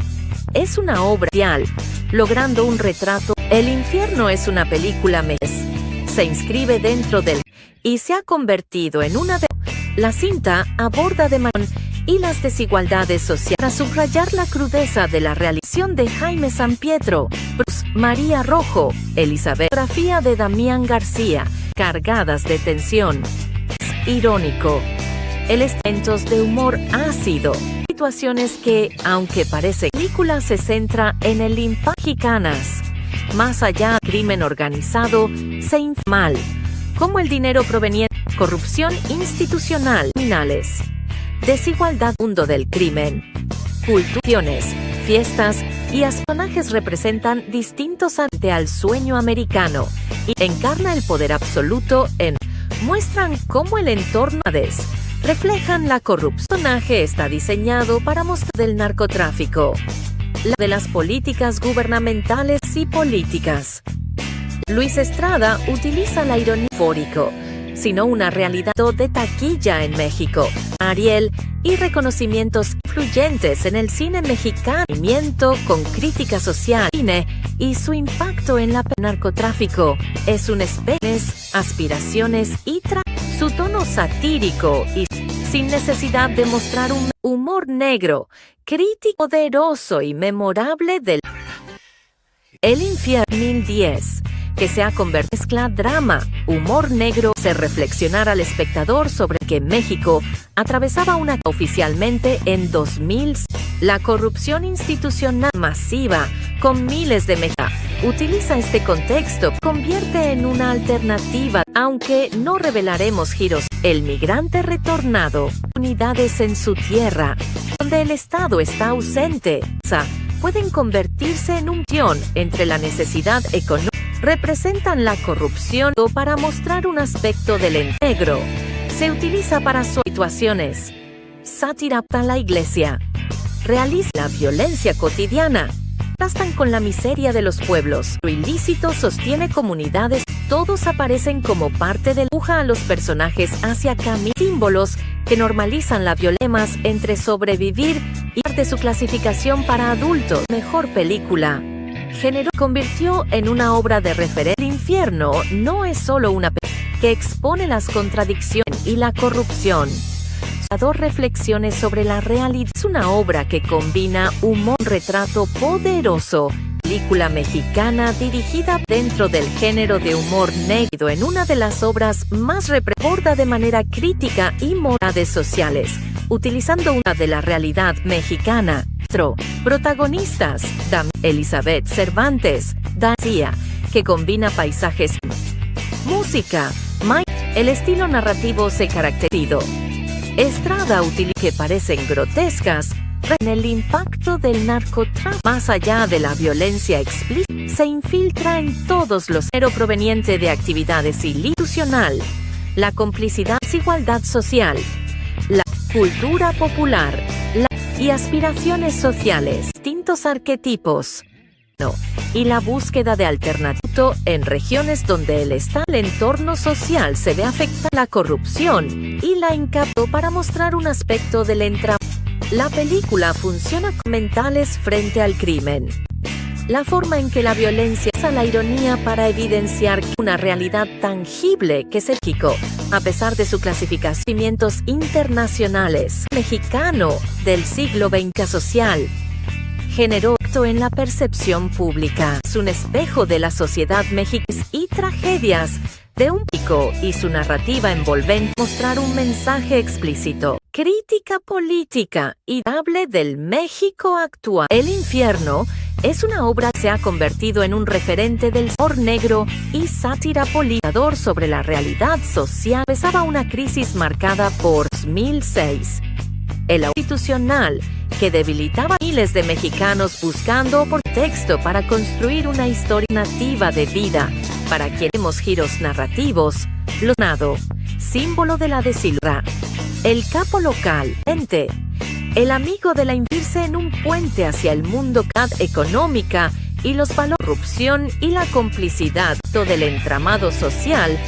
Es una obra social, logrando un retrato. El infierno es una película mexicana. Se inscribe dentro del y se ha convertido en una de la cinta aborda de manera y las desigualdades sociales para subrayar la crudeza de la realización de Jaime San Pietro, Bruce, María Rojo, Elizabeth, fotografía de Damián García, cargadas de tensión. Es irónico. Elementos de humor ácido, situaciones que, aunque parece película, se centra en el impacto mexicanas. Más allá del crimen organizado, se informal, como el dinero proveniente, corrupción institucional, criminales, desigualdad, mundo del crimen, culturas, fiestas y personajes representan distintos ante al sueño americano y encarna el poder absoluto muestran cómo el entorno reflejan la corrupción. El personaje está diseñado para mostrar del narcotráfico, la de las políticas gubernamentales y políticas. Luis Estrada utiliza la ironía eufórico, sino una realidad de taquilla en México. Ariel y reconocimientos influyentes en el cine mexicano, con crítica social, cine y su impacto en la narcotráfico es un aspiraciones y su tono satírico y sin necesidad de mostrar un humor negro, crítico poderoso y memorable del El Infierno 2010, que se ha convertido en mezcla drama, humor negro, se reflexionar al espectador sobre que México atravesaba una oficialmente en 2000 la corrupción institucional masiva con miles de mexicanos. Utiliza este contexto, convierte en una alternativa, aunque no revelaremos giros. El migrante retornado, unidades en su tierra, donde el Estado está ausente, pueden convertirse en un guión entre la necesidad económica. Representan la corrupción o para mostrar un aspecto del negro. Se utiliza para situaciones. Sátira a la iglesia. Realiza la violencia cotidiana. Contrastan con la miseria de los pueblos. Lo ilícito sostiene comunidades. Todos aparecen como parte del empuja a los personajes hacia caminos, símbolos que normalizan la violencia entre sobrevivir y parte su clasificación para adultos. Mejor película. Género convirtió en una obra de referencia. El infierno no es solo una película que expone las contradicciones y la corrupción. Dos reflexiones sobre la realidad. Es una obra que combina humor, retrato poderoso, película mexicana dirigida dentro del género de humor negro en una de las obras más reborda de manera crítica y morales sociales, utilizando una de la realidad mexicana. Protagonistas, Elizabeth Cervantes, García, que combina paisajes, música, el estilo narrativo se caracterizó. Estrada utiliza que parecen grotescas en el impacto del narcotráfico. Más allá de la violencia explícita, se infiltra en todos los dinero proveniente de actividades institucional, la complicidad, desigualdad social, la cultura popular, y aspiraciones sociales, distintos arquetipos, y la búsqueda de alternativa en regiones donde el entorno social se ve afectada la corrupción y la incapacidad para mostrar un aspecto del entramado. La película funciona con mentales frente al crimen. La forma en que la violencia usa la ironía para evidenciar una realidad tangible que se México, a pesar de su clasificación internacionales, mexicano del siglo XX social, generó acto en la percepción pública. Es un espejo de la sociedad mexicana y tragedias de un pico y su narrativa envolvente mostrar un mensaje explícito. Crítica política y hable del México actual. El infierno es una obra que se ha convertido en un referente del humor negro y sátira política sobre la realidad social. Empezaba una crisis marcada por 2006. El institucional que debilitaba a miles de mexicanos buscando por texto para construir una historia nativa de vida. Para quienes vemos giros narrativos, lo nado, símbolo de la desilusión. El capo local, el amigo de la inverse en un puente hacia el mundo económica y los valores, corrupción y la complicidad del entramado social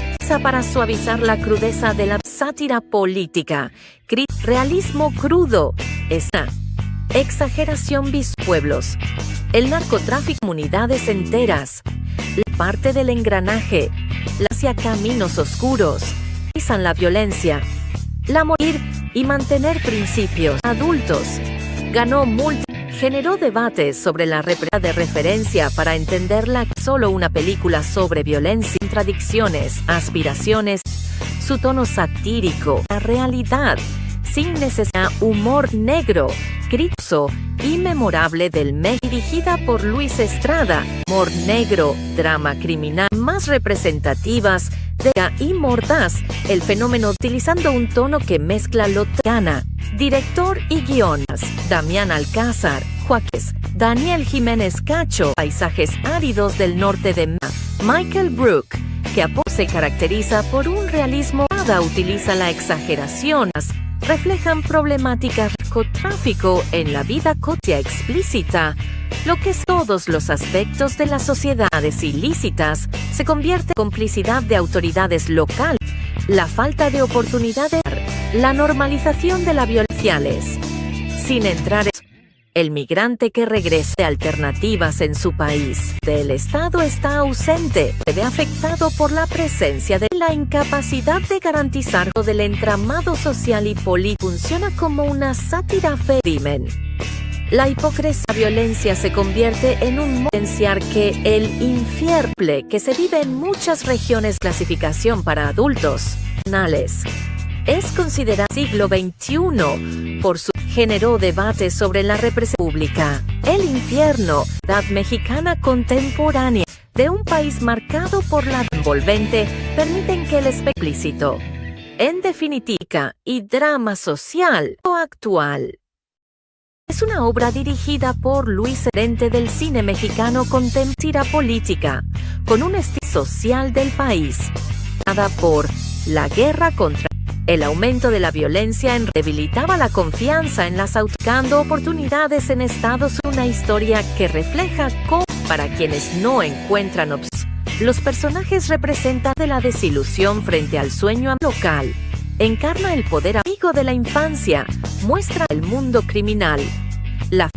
para suavizar la crudeza de la sátira política, realismo crudo, esta exageración pueblos, el narcotráfico, comunidades enteras, la parte del engranaje, hacia caminos oscuros, la violencia, la morir y mantener principios adultos, ganó generó debates sobre la de referencia para entenderla solo una película sobre violencia, contradicciones, aspiraciones, su tono satírico, la realidad, sin necesidad, humor negro, crítico y memorable del México, dirigida por Luis Estrada, humor negro, drama criminal, más representativas y mordaz, el fenómeno utilizando un tono que mezcla lo gana. Director y guiones, Damián Alcázar, Joaquín, Daniel Jiménez Cacho, paisajes áridos del norte de Michael Brook, que se caracteriza por un realismo, nada utiliza la exageración, reflejan problemáticas de narcotráfico en la vida cotidiana explícita, lo que es todos los aspectos de las sociedades ilícitas, se convierte en complicidad de autoridades locales, la falta de oportunidades, la normalización de la violencia, sin entrar en el migrante que regrese a alternativas en su país. El Estado está ausente, se ve afectado por la presencia de la incapacidad de garantizar del entramado social y político. Funciona como una sátira crimen. La hipocresía, la violencia se convierte en un potenciar que el infierno que se vive en muchas regiones, clasificación para adultos es considerado siglo XXI por su generó debate sobre la represión pública. El infierno, edad mexicana contemporánea, de un país marcado por la envolvente, permiten que el explícito, en definitiva, y drama social o actual. Es una obra dirigida por Luis Herente del cine mexicano con tira política, con un estilo social del país, dada por la guerra contra el aumento de la violencia debilitaba la confianza en las buscando oportunidades en Estados Unidos, una historia que refleja cómo, para quienes no encuentran opciones, los personajes representan de la desilusión frente al sueño local, encarna el poder amigo de la infancia, muestra el mundo criminal,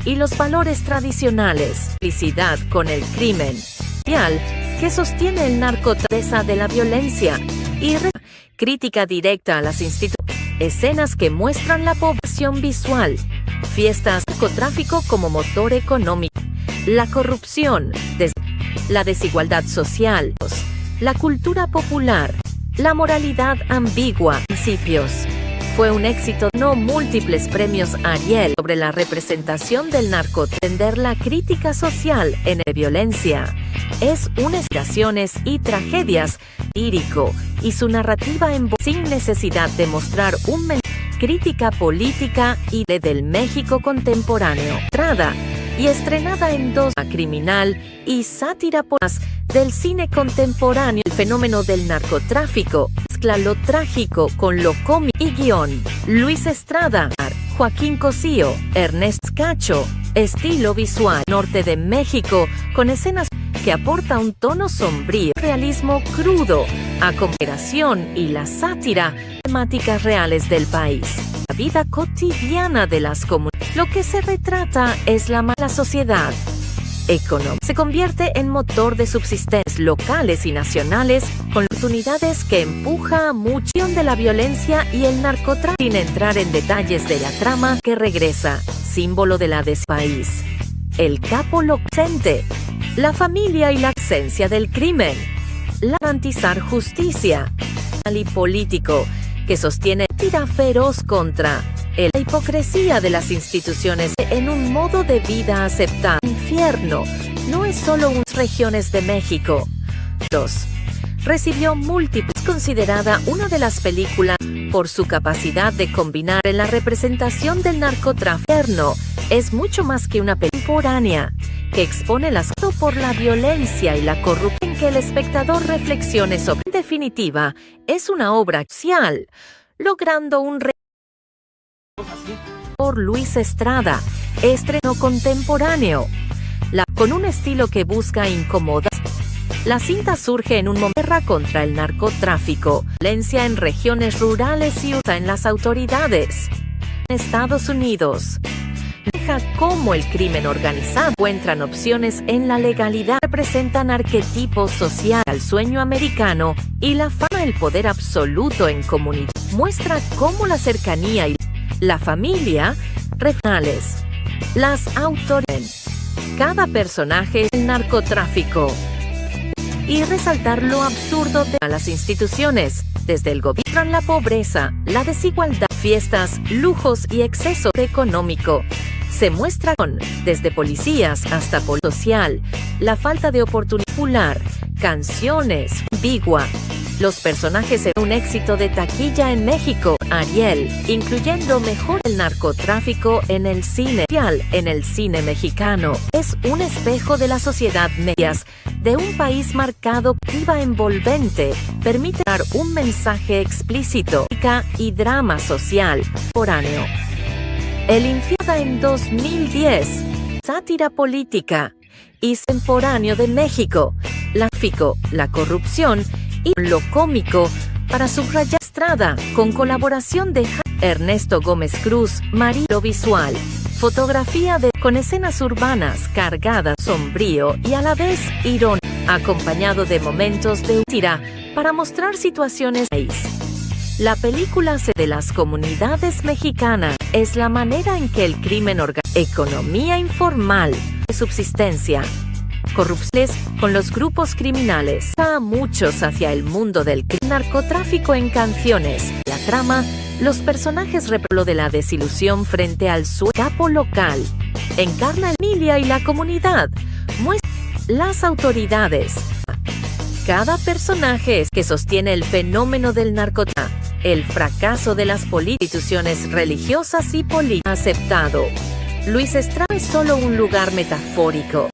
y los valores tradicionales, complicidad con el crimen, que sostiene el narcotráfico de la violencia, y crítica directa a las instituciones, escenas que muestran la población visual, fiestas, narcotráfico como motor económico, la corrupción, la desigualdad social, la cultura popular, la moralidad ambigua, principios. Fue un éxito, no múltiples premios Ariel sobre la representación del narcotráfico, entender la crítica social en la violencia. Es unas situaciones y tragedias lírico y su narrativa sin necesidad de mostrar un crítica política y del México contemporáneo. Y estrenada en dos criminal y sátira del cine contemporáneo, el fenómeno del narcotráfico, mezcla lo trágico con lo cómico y guión. Luis Estrada, Joaquín Cosío, Ernest Cacho, estilo visual, norte de México, con escenas que aporta un tono sombrío, realismo crudo, a comparación y la sátira, temáticas reales del país, la vida cotidiana de las comunidades. Lo que se retrata es la mala sociedad económica. Se convierte en motor de subsistencias locales y nacionales, con oportunidades que empuja a mucha de la violencia y el narcotráfico, sin entrar en detalles de la trama que regresa, símbolo de la país. El capo locente, la familia y la esencia del crimen, la garantizar justicia, y político, que sostiene tira feroz contra la hipocresía de las instituciones en un modo de vida aceptable. Infierno no es solo unas regiones de México. 2. Recibió múltiples, considerada una de las películas por su capacidad de combinar en la representación del narcotráfico. Es mucho más que una película contemporánea que expone el asunto por la violencia y la corrupción, en que el espectador reflexione sobre. En definitiva, es una obra social, logrando un por Luis Estrada, estreno contemporáneo. Con un estilo que busca incomodar. La cinta surge en un momento de guerra contra el narcotráfico, violencia en regiones rurales y usa en las autoridades. En Estados Unidos, deja cómo el crimen organizado encuentran opciones en la legalidad, representan arquetipos sociales al sueño americano y la fama del poder absoluto en comunidad. Muestra cómo la cercanía y la familia regionales, las autoridades, cada personaje es el narcotráfico y resaltar lo absurdo de las instituciones, desde el gobierno, la pobreza, la desigualdad, fiestas, lujos y exceso económico. Se muestra desde policías hasta policía social, la falta de oportunidad popular, canciones, ambigua. Los personajes en un éxito de taquilla en México, Ariel, incluyendo mejor el narcotráfico en el cine mexicano. Es un espejo de la sociedad medias de un país marcado viva envolvente, permite dar un mensaje explícito y drama social contemporáneo. El infierno en 2010, sátira política y contemporáneo de México, la corrupción y lo cómico para subrayar Estrada, con colaboración de Ernesto Gómez Cruz, Marilo visual, fotografía con escenas urbanas cargadas, sombrío y a la vez irónico, acompañado de momentos de tira para mostrar situaciones. La película de las comunidades mexicanas es la manera en que el crimen economía informal, de subsistencia, corrupción con los grupos criminales, a muchos hacia el mundo del narcotráfico en canciones. La trama, los personajes lo de la desilusión frente al capo local, encarna Emilia y la comunidad, muestra las autoridades. Cada personaje es que sostiene el fenómeno del narcotráfico, el fracaso de las instituciones religiosas y políticas aceptado. Luis Estrada es solo un lugar metafórico.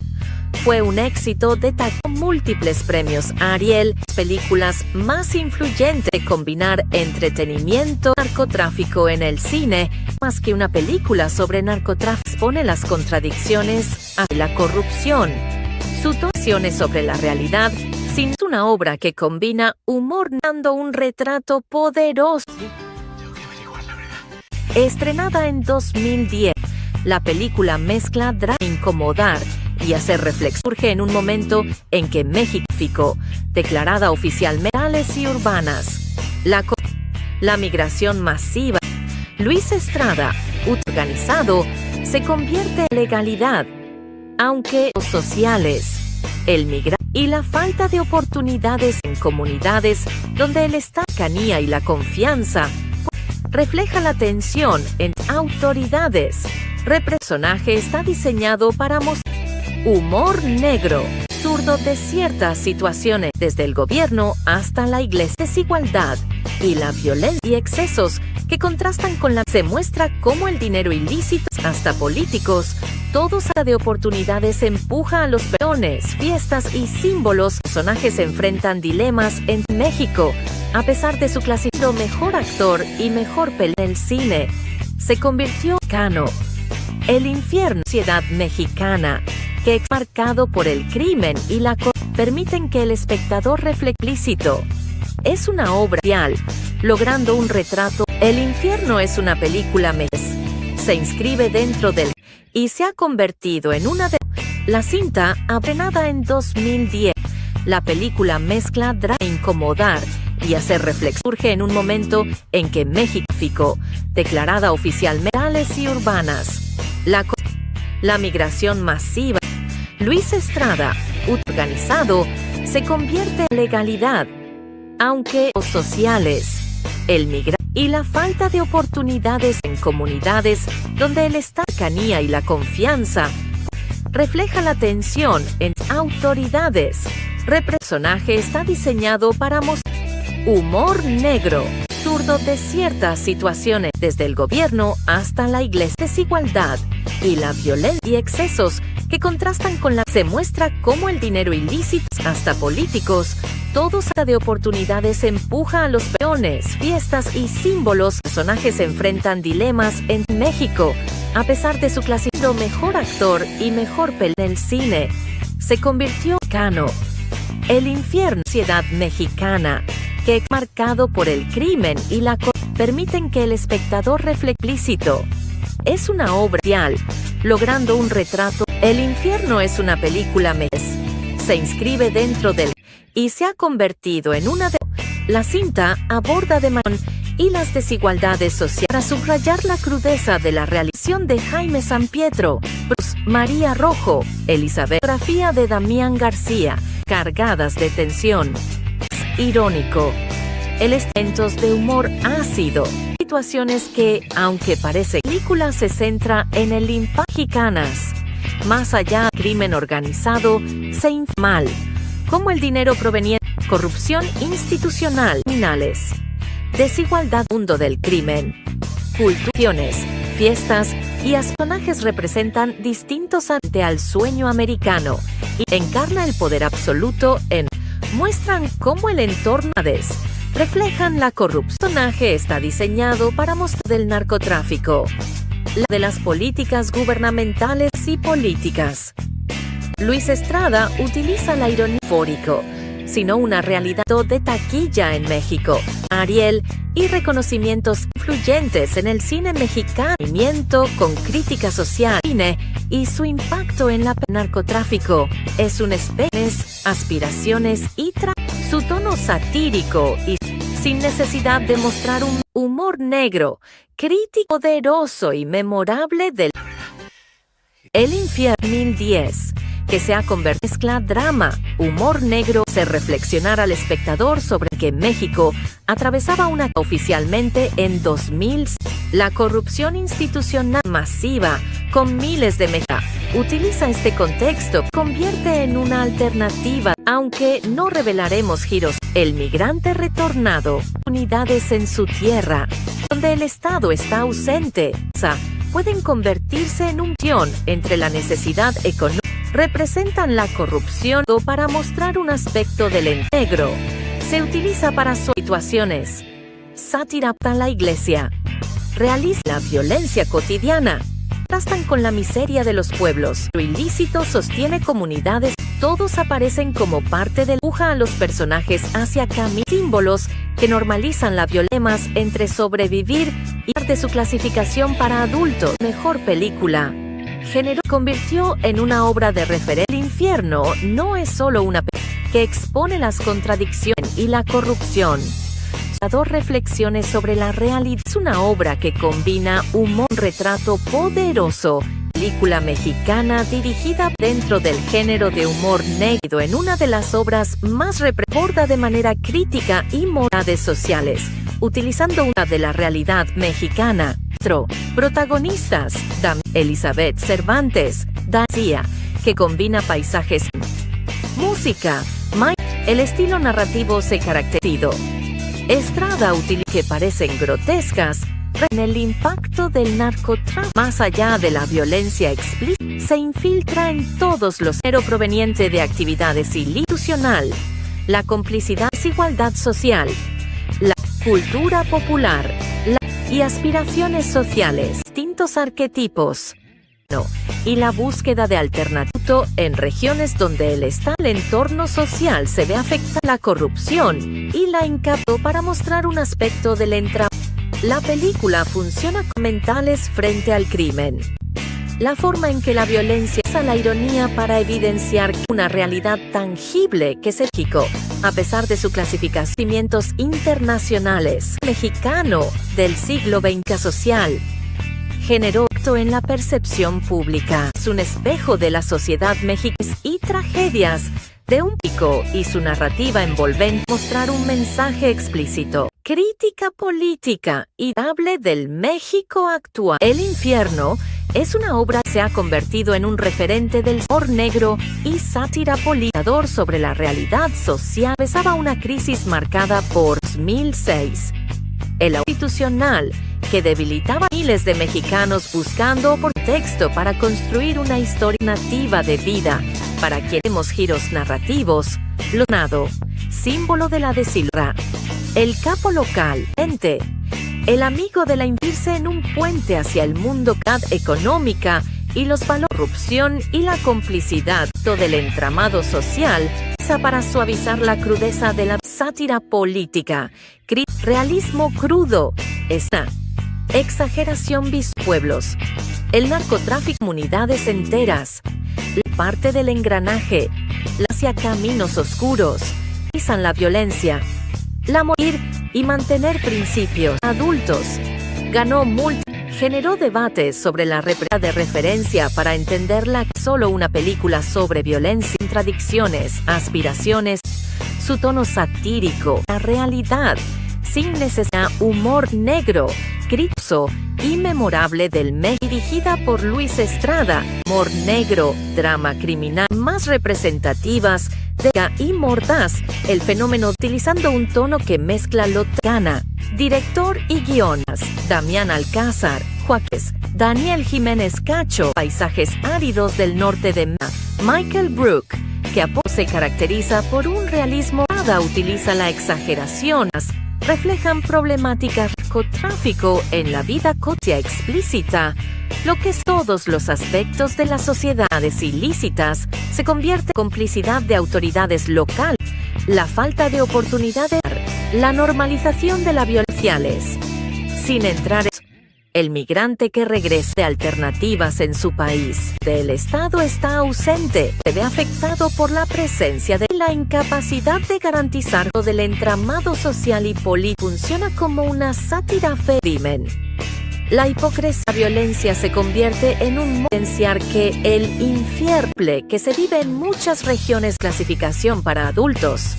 Fue un éxito de múltiples premios Ariel, películas más influyentes de combinar entretenimiento y narcotráfico en el cine, más que una película sobre narcotráfico, expone las contradicciones a la corrupción. Su tono sobre la realidad, sin una obra que combina humor dando un retrato poderoso. Tengo que averiguar la verdad. Estrenada en 2010, la película mezcla drama, incomodar y hacer reflexión. Surge en un momento en que México, declarada oficialmente y urbanas, la migración masiva. Luis Estrada, organizado, se convierte en legalidad, aunque los sociales, el migrante y la falta de oportunidades en comunidades donde el cercanía y la confianza refleja la tensión entre autoridades. El personaje está diseñado para mostrar humor negro, absurdo de ciertas situaciones, desde el gobierno hasta la iglesia, desigualdad y la violencia y excesos que contrastan con la. Se muestra cómo el dinero ilícito, hasta políticos, todos de oportunidades empuja a los peones, fiestas y símbolos. Los personajes enfrentan dilemas en México, a pesar de su clasificado mejor actor y mejor película en el cine. Se convirtió en Cano. El infierno, sociedad mexicana, que es marcado por el crimen y la permiten que el espectador reflexione. Es una obra social, logrando un retrato. El infierno es una película se inscribe dentro del y se ha convertido en una de la cinta estrenada en 2010. La película mezcla drama, incomodar y hacer reflexión. Surge en un momento en que México, declarada oficialmente y urbanas, la migración masiva. Luis Estrada, organizado, se convierte en legalidad, aunque los sociales, el migrante y la falta de oportunidades en comunidades donde el cercanía y la confianza refleja la tensión entre autoridades. El personaje está diseñado para mostrar humor negro, absurdo de ciertas situaciones, desde el gobierno hasta la iglesia, desigualdad y la violencia y excesos que contrastan con la... Se muestra cómo el dinero ilícito, hasta políticos, todos de oportunidades empuja a los peones, fiestas y símbolos. Los personajes enfrentan dilemas en México, a pesar de su clasificado mejor actor y mejor película en el cine. Se convirtió en Cano. El infierno, sociedad mexicana, que es marcado por el crimen y la permiten que el espectador reflexione. Es una obra real, logrando un retrato. El infierno es una película se inscribe dentro del y se ha convertido en una de la cinta aborda de y las desigualdades sociales para subrayar la crudeza de la realización de Jaime San Pietro, Bruce, María Rojo, Elizabeth, fotografía de Damián García, cargadas de tensión, irónico, elementos de humor ácido, situaciones que, aunque parece película se centra en el impacto mexicanas, más allá del crimen organizado, se mal, como el dinero proveniente, corrupción institucional, criminales, desigualdad, mundo del crimen, culturas, fiestas y personajes representan distintos ante al sueño americano y encarna el poder absoluto muestran cómo el entorno reflejan la corrupción. El personaje está diseñado para mostrar del narcotráfico, la de las políticas gubernamentales y políticas. Luis Estrada utiliza la ironía fórico, sino una realidad de taquilla en México. Ariel y reconocimientos influyentes en el cine mexicano, con crítica social, cine y su impacto en la narcotráfico es un aspiraciones y su tono satírico y sin necesidad de mostrar un humor negro, crítico poderoso y memorable del El Infierno 2010, que se ha convertido en mezcla drama, humor negro, se reflexionar al espectador sobre que México atravesaba una oficialmente en 2000 la corrupción institucional masiva con miles de mexicanos. Utiliza este contexto, convierte en una alternativa, aunque no revelaremos giros. El migrante retornado, unidades en su tierra, donde el Estado está ausente, pueden convertirse en un guión entre la necesidad económica. Representan la corrupción para mostrar un aspecto del negro. Se utiliza para situaciones. Sátira a la iglesia. Realiza la violencia cotidiana. Contrastan con la miseria de los pueblos. Lo ilícito sostiene comunidades. Todos aparecen como parte del empuja a los personajes hacia caminos, símbolos que normalizan la violencia entre sobrevivir y de su clasificación para adultos. Mejor película. Género convirtió en una obra de referencia. El infierno no es solo una película que expone las contradicciones y la corrupción. Dos reflexiones sobre la realidad. Es una obra que combina humor, un retrato poderoso, película mexicana dirigida dentro del género de humor negro en una de las obras más reborda de manera crítica y morales sociales, utilizando una de la realidad mexicana. Protagonistas, Elizabeth Cervantes, García, que combina paisajes, música, el estilo narrativo se caracterizó. Estrada utiliza que parecen grotescas en el impacto del narcotráfico. Más allá de la violencia explícita, se infiltra en todos los dinero proveniente de actividades institucional, la complicidad, desigualdad social, la cultura popular, y aspiraciones sociales, distintos arquetipos, y la búsqueda de alternativa en regiones donde el entorno social se ve afectado, la corrupción y la incapacidad para mostrar un aspecto del entrada. La película funciona con mentales frente al crimen. La forma en que la violencia usa la ironía para evidenciar una realidad tangible que se México, a pesar de su clasificación internacionales, mexicano del siglo XX social, generó acto en la percepción pública. Es un espejo de la sociedad mexicana y tragedias de un pico y su narrativa envolvente mostrar un mensaje explícito. Crítica política y hable del México actual. El infierno es una obra que se ha convertido en un referente del humor negro y sátira política sobre la realidad social. Empezaba una crisis marcada por 2006. El institucional que debilitaba a miles de mexicanos buscando por contexto para construir una historia nativa de vida. Para quienes tenemos giros narrativos, lo nado, símbolo de la desilusión. El capo local, ente, el amigo de la invertirse en un puente hacia el mundo económica y los valores, corrupción y la complicidad del entramado social para suavizar la crudeza de la sátira política, realismo crudo, esta exageración pueblos, el narcotráfico, comunidades enteras, la parte del engranaje, hacia caminos oscuros, la violencia, la morir y mantener principios adultos, ganó generó debates sobre la de referencia para entenderla solo una película sobre violencia, contradicciones, aspiraciones, su tono satírico, la realidad, sin necesidad, humor negro, crítico y memorable del México, dirigida por Luis Estrada, humor negro, drama criminal, más representativas y mordaz, el fenómeno utilizando un tono que mezcla lo gana. Director y guiones, Damián Alcázar, Joaquín, Daniel Jiménez Cacho, paisajes áridos del norte de Michael Brook, que se caracteriza por un realismo, nada utiliza la exageración, reflejan problemáticas de narcotráfico en la vida cotidiana explícita, lo que es todos los aspectos de las sociedades ilícitas, se convierte en complicidad de autoridades locales, la falta de oportunidades, la normalización de la violencia, sin entrar en el migrante que regrese de alternativas en su país. El Estado está ausente, se ve afectado por la presencia de la incapacidad de garantizar lo del entramado social y político. Funciona como una sátira crimen. La hipocresía, la violencia se convierte en un potenciar que el infierno que se vive en muchas regiones, clasificación para adultos,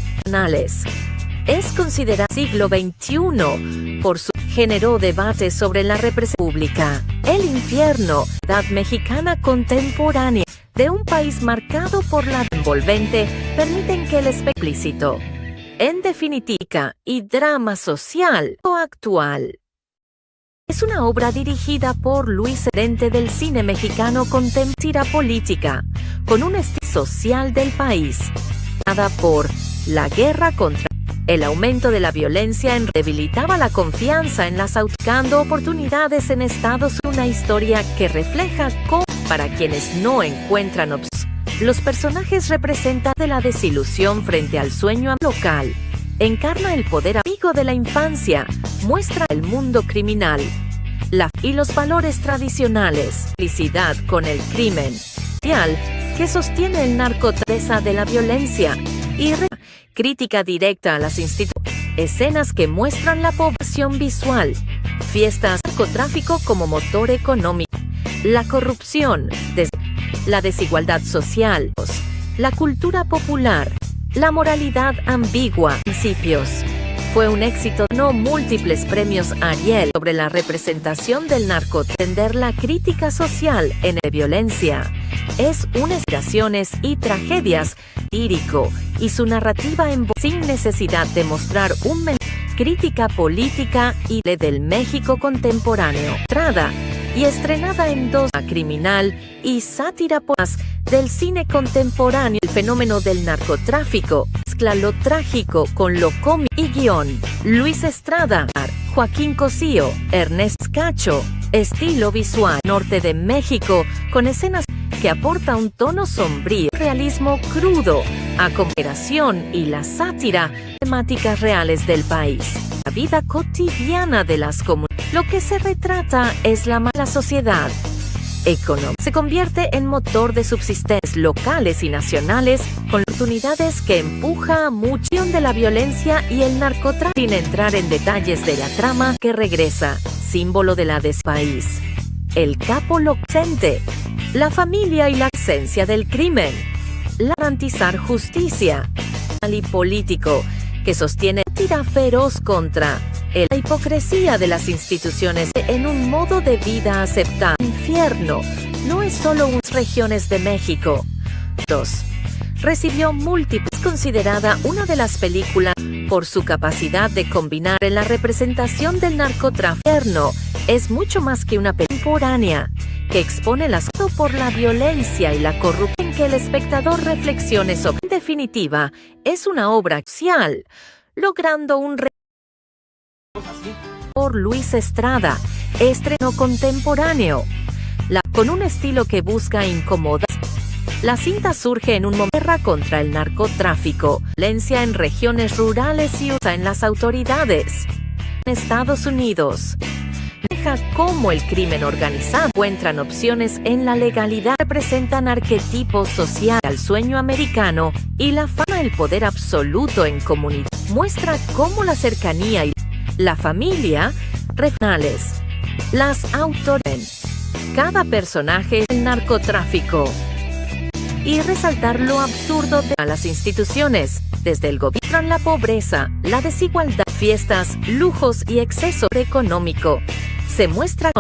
es considerado siglo XXI por su generó debate sobre la represión pública. El infierno, edad mexicana contemporánea, de un país marcado por la envolvente, permiten que el explícito, en definitiva, y drama social o actual. Es una obra dirigida por Luis Dente del cine mexicano contemporáneo política, con un estilo social del país, dada por la guerra contra el aumento de la violencia debilitaba la confianza en las buscando oportunidades en Estados Unidos. Una historia que refleja cómo, para quienes no encuentran opciones, los personajes representan de la desilusión frente al sueño local. Encarna el poder amigo de la infancia, muestra el mundo criminal y los valores tradicionales, complicidad con el crimen que sostiene el narcotráfico de la violencia y crítica directa a las instituciones, escenas que muestran la población visual, fiestas, narcotráfico como motor económico, la corrupción, la desigualdad social, la cultura popular, la moralidad ambigua, principios. Fue un éxito, ganó múltiples premios Ariel sobre la representación del narcotráfico, entender la crítica social en la violencia. Es una inspiraciones y tragedias lírico y su narrativa sin necesidad de mostrar un crítica política y del México contemporáneo. Y estrenada en dos criminal y sátira del cine contemporáneo, el fenómeno del narcotráfico, mezcla lo trágico con lo cómico y guión. Luis Estrada, Joaquín Cosío, Ernest Cacho, estilo visual, norte de México, con escenas que aporta un tono sombrío, realismo crudo, a comparación y la sátira, temáticas reales del país, la vida cotidiana de las comunidades. Lo que se retrata es la mala sociedad económica. Se convierte en motor de subsistencias locales y nacionales con oportunidades que empuja a mucha de la violencia y el narcotráfico, sin entrar en detalles de la trama que regresa, símbolo de la despaís. El capo locente, la familia y la esencia del crimen, la garantizar justicia y político que sostiene tira feroz contra la hipocresía de las instituciones en un modo de vida aceptable. Infierno no es solo unas regiones de México. 2. Recibió múltiples, considerada una de las películas por su capacidad de combinar en la representación del narcotráfico es mucho más que una película contemporánea que expone el asunto por la violencia y la corrupción en que el espectador reflexione sobre. En definitiva, es una obra social, logrando un por Luis Estrada, estreno contemporáneo, con un estilo que busca incomodar. La cinta surge en un momento de guerra contra el narcotráfico, violencia en regiones rurales y usa en las autoridades. En Estados Unidos, deja cómo el crimen organizado encuentran opciones en la legalidad, representan arquetipos sociales al sueño americano y la fama del poder absoluto en comunidad. Muestra cómo la cercanía y la familia regionales, las autoridades, cada personaje es el narcotráfico y resaltar lo absurdo de las instituciones, desde el gobierno, la pobreza, la desigualdad, fiestas, lujos y exceso económico. Se muestra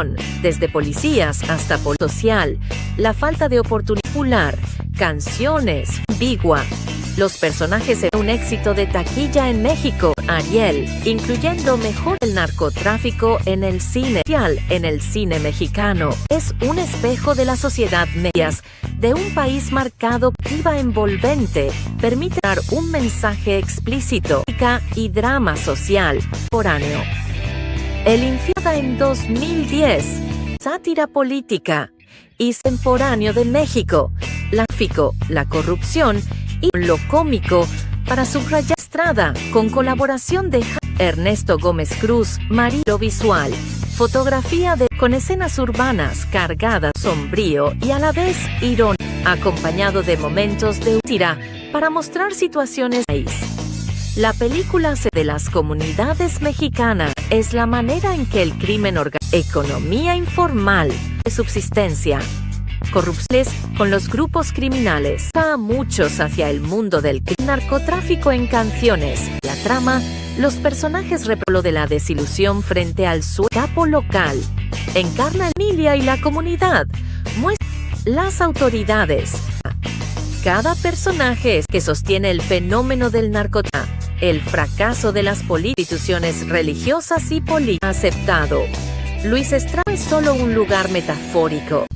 desde policías hasta policía social, la falta de oportunidad popular, canciones, ambigua. Los personajes en un éxito de taquilla en México, Ariel, incluyendo mejor el narcotráfico en el cine mexicano. Es un espejo de la sociedad medias de un país marcado por envolvente, permite dar un mensaje explícito y drama social contemporáneo. El infierno en 2010, sátira política y contemporáneo de México, la corrupción y lo cómico para subrayar Estrada, con colaboración de Ernesto Gómez Cruz, Marilo visual, fotografía con escenas urbanas cargadas, sombrío y a la vez irónico, acompañado de momentos de tira para mostrar situaciones del país. La película de las comunidades mexicanas es la manera en que el crimen organizado, economía informal, de subsistencia, corrupciones con los grupos criminales, a muchos hacia el mundo del narcotráfico en canciones. La trama, los personajes repolo de la desilusión frente al capo local, encarna la familia y la comunidad, muestra las autoridades. Cada personaje es que sostiene el fenómeno del narcotráfico, el fracaso de las instituciones religiosas y políticas aceptado. Luis Estrada es solo un lugar metafórico.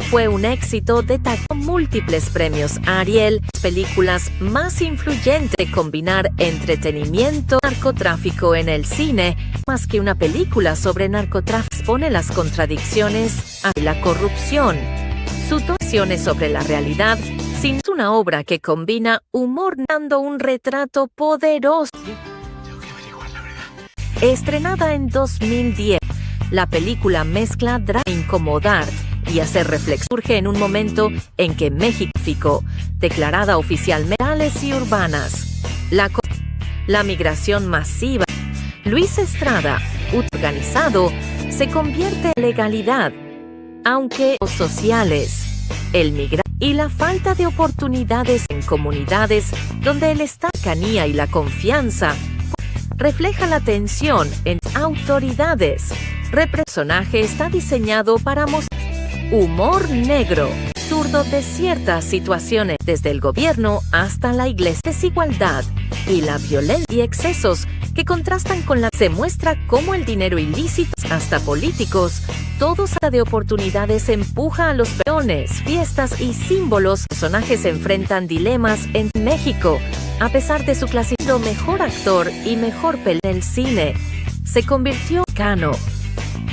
Fue un éxito de múltiples premios Ariel, películas más influyentes de combinar entretenimiento y narcotráfico en el cine, más que una película sobre narcotráfico, expone las contradicciones a la corrupción. Su visión sobre la realidad, sin una obra que combina humor dando un retrato poderoso. Tengo que averiguar la verdad. Estrenada en 2010, la película mezcla drama e incomodar y hacer reflexión. Surge en un momento en que México, declarada oficialmente y urbanas, la migración masiva. Luis Estrada, organizado, se convierte en legalidad, aunque los sociales, el migrante y la falta de oportunidades en comunidades donde el cercanía y la confianza refleja la tensión entre autoridades. El personaje está diseñado para mostrar humor negro, absurdo de ciertas situaciones, desde el gobierno hasta la iglesia, desigualdad y la violencia y excesos que contrastan con la. Se muestra cómo el dinero ilícito, hasta políticos, todos de oportunidades empuja a los peones, fiestas y símbolos. Los personajes enfrentan dilemas en México, a pesar de su clasificado mejor actor y mejor película en el cine. Se convirtió en Cano.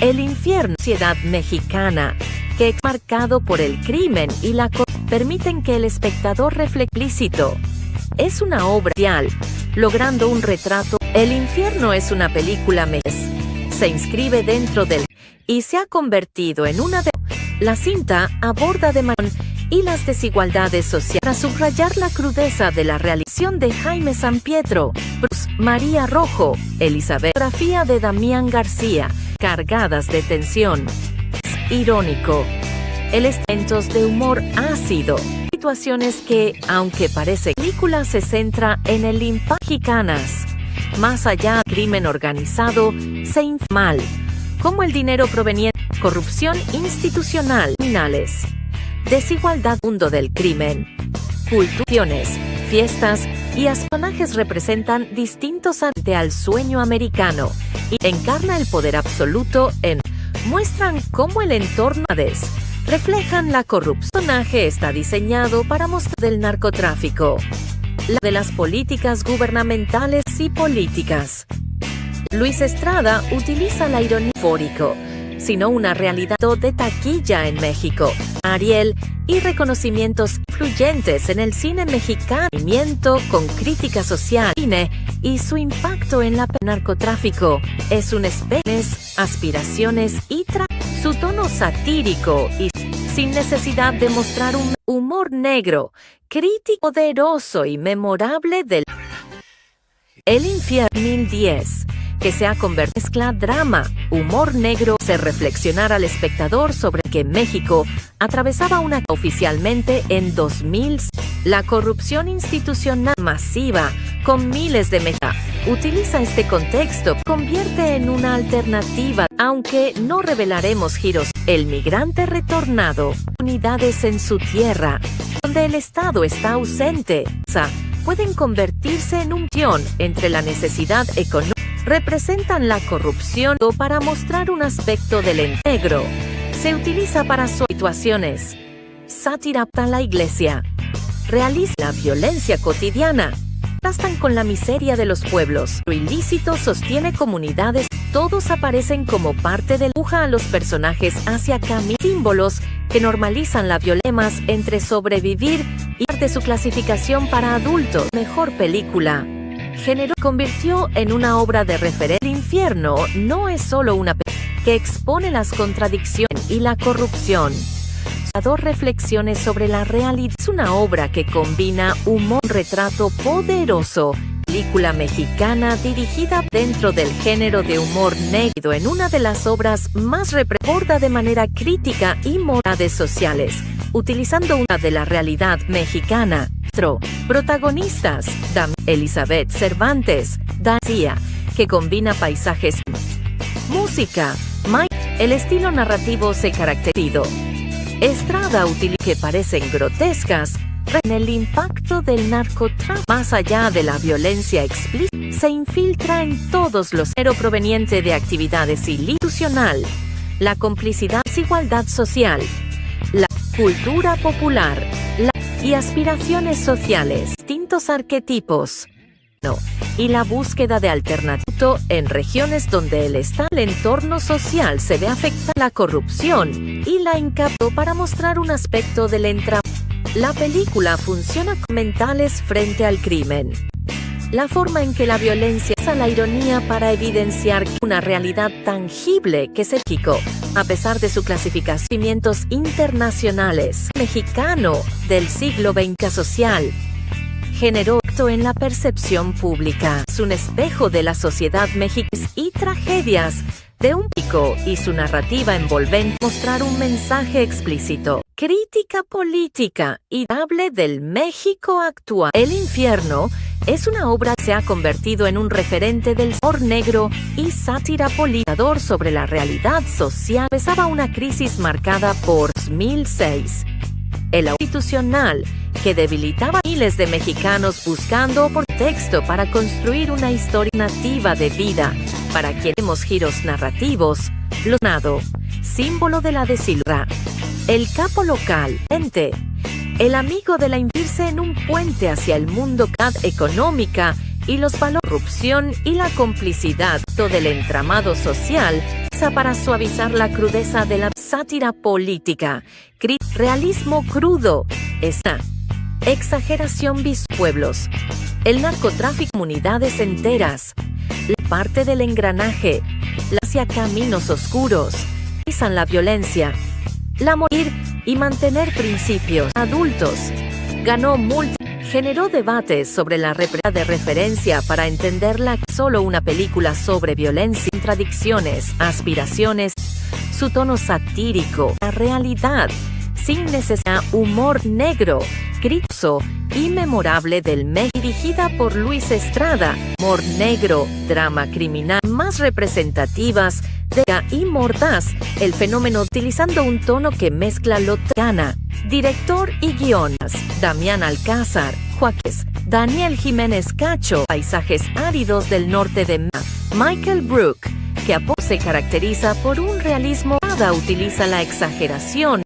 El infierno, sociedad mexicana, que es marcado por el crimen y la corrupción, permiten que el espectador reflexione explícito. Es una obra social, logrando un retrato. El infierno es una película se inscribe dentro del y se ha convertido en una de. La cinta aborda de manera y las desigualdades sociales para subrayar la crudeza de la realización de Jaime Sampietro, Bruce, María Rojo, Elizabeth, fotografía de Damián García, cargadas de tensión. Irónico. Elementos de humor ácido. Situaciones que, aunque parece película, se centra en el impacto mexicanas. Más allá del crimen organizado, se informal. Como el dinero proveniente, corrupción institucional, criminales, desigualdad, mundo del crimen, culturas, fiestas y personajes representan distintos ante al sueño americano y encarna el poder absoluto en muestran cómo el entorno reflejan la corrupción. El personaje está diseñado para mostrar del narcotráfico, la de las políticas gubernamentales y políticas. Luis Estrada utiliza la ironía fórico, sino una realidad de taquilla en México. Ariel y reconocimientos influyentes en el cine mexicano, con crítica social, cine y su impacto en la narcotráfico es un aspiraciones y su tono satírico y sin necesidad de mostrar un humor negro, crítico poderoso y memorable del El Infierno 2010, que se ha convertido en mezcla drama, humor negro, se reflexionar al espectador sobre que México atravesaba una oficialmente en 2000. La corrupción institucional masiva, con miles de mexicanos, utiliza este contexto, convierte en una alternativa, aunque no revelaremos giros. El migrante retornado, unidades en su tierra, donde el Estado está ausente, pueden convertirse en un guión entre la necesidad económica. Representan la corrupción para mostrar un aspecto del negro. Se utiliza para situaciones. Sátira a la iglesia. Realiza la violencia cotidiana. Contrastan con la miseria de los pueblos. Lo ilícito sostiene comunidades. Todos aparecen como parte del empuja a los personajes hacia caminos, símbolos que normalizan la violencia entre sobrevivir y parte su clasificación para adultos. Mejor película. Convirtió en una obra de referencia. El Infierno no es solo una película que expone las contradicciones y la corrupción. Dos reflexiones sobre la realidad. Es una obra que combina humor, retrato poderoso, película mexicana dirigida dentro del género de humor negro en una de las obras más reborda de manera crítica y morales sociales, utilizando una de la realidad mexicana. Protagonistas: Elizabeth Cervantes, García, que combina paisajes, música, el estilo narrativo se caracterizó. Estrada utiliza que parecen grotescas en el impacto del narcotráfico. Más allá de la violencia explícita, se infiltra en todos los dinero proveniente de actividades institucional, la complicidad, desigualdad social, la cultura popular, y aspiraciones sociales, distintos arquetipos, y la búsqueda de alternativa en regiones donde el entorno social se ve afectado, la corrupción y la incapaz para mostrar un aspecto del entramado. La película funciona con mentales frente al crimen. La forma en que la violencia usa la ironía para evidenciar una realidad tangible que se México, a pesar de su clasificación internacionales, mexicano del siglo XX social, generó acto en la percepción pública. Es un espejo de la sociedad mexicana y tragedias de un pico y su narrativa envolvente mostrar un mensaje explícito, crítica política y hable del México actual. El Infierno es una obra que se ha convertido en un referente del humor negro y sátira política sobre la realidad social. Empezaba una crisis marcada por 2006. El institucional que debilitaba a miles de mexicanos buscando por texto para construir una historia nativa de vida para quienes vemos giros narrativos, símbolo de la desilusión, el capo local, el amigo de la invertirse en un puente hacia el mundo económica y los valores, corrupción y la complicidad del entramado social para suavizar la crudeza de la sátira política, realismo crudo, exageración pueblos, el narcotráfico, comunidades enteras, la parte del engranaje, hacia caminos oscuros, la violencia, la morir y mantener principios adultos, ganó generó debates sobre la de referencia para entenderla solo una película sobre violencia, contradicciones, aspiraciones, su tono satírico, la realidad, sin necesidad, humor negro, crítico y memorable del México, dirigida por Luis Estrada, humor negro, drama criminal, más representativas y mordaz, el fenómeno utilizando un tono que mezcla lo gana. Director y guiones: Damián Alcázar, Joaquín, Daniel Jiménez Cacho, paisajes áridos del norte de Michael Brook, que se caracteriza por un realismo. Nada utiliza la exageración.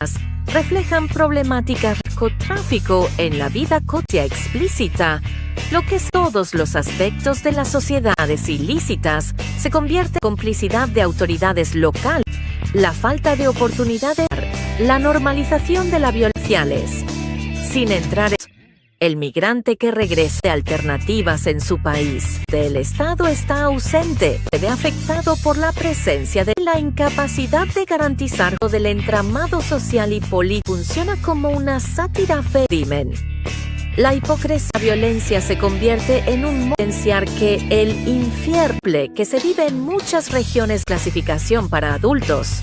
Reflejan problemáticas de narcotráfico en la vida cotidiana explícita, lo que es todos los aspectos de las sociedades ilícitas se convierte en complicidad de autoridades locales, la falta de oportunidades, la normalización de la violencia, sin entrar en el migrante que regrese de alternativas en su país. El Estado está ausente, se ve afectado por la presencia de la incapacidad de garantizar del entramado social y político. Funciona como una sátira del crimen. La hipocresía, la violencia se convierte en un potenciar que el infierno que se vive en muchas regiones. Clasificación para adultos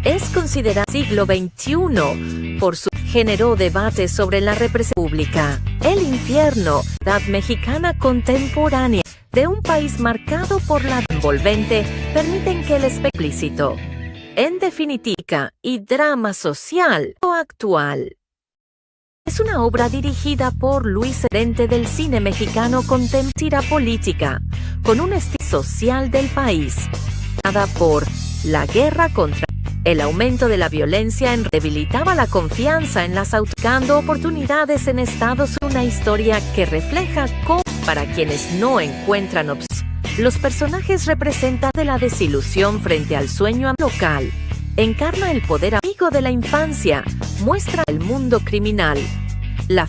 es considerado siglo XXI por su generó debate sobre la represión pública. El infierno, edad mexicana contemporánea, de un país marcado por la envolvente, permiten que el explícito, en definitiva, y drama social o actual. Es una obra dirigida por Luis Dente del cine mexicano contemporáneo política, con un estilo social del país, dada por la guerra contra el aumento de la violencia debilitaba la confianza en las autoridades, oportunidades en Estados Unidos. Una historia que refleja cómo, para quienes no encuentran opciones, los personajes representan de la desilusión frente al sueño local. Encarna el poder amigo de la infancia, muestra el mundo criminal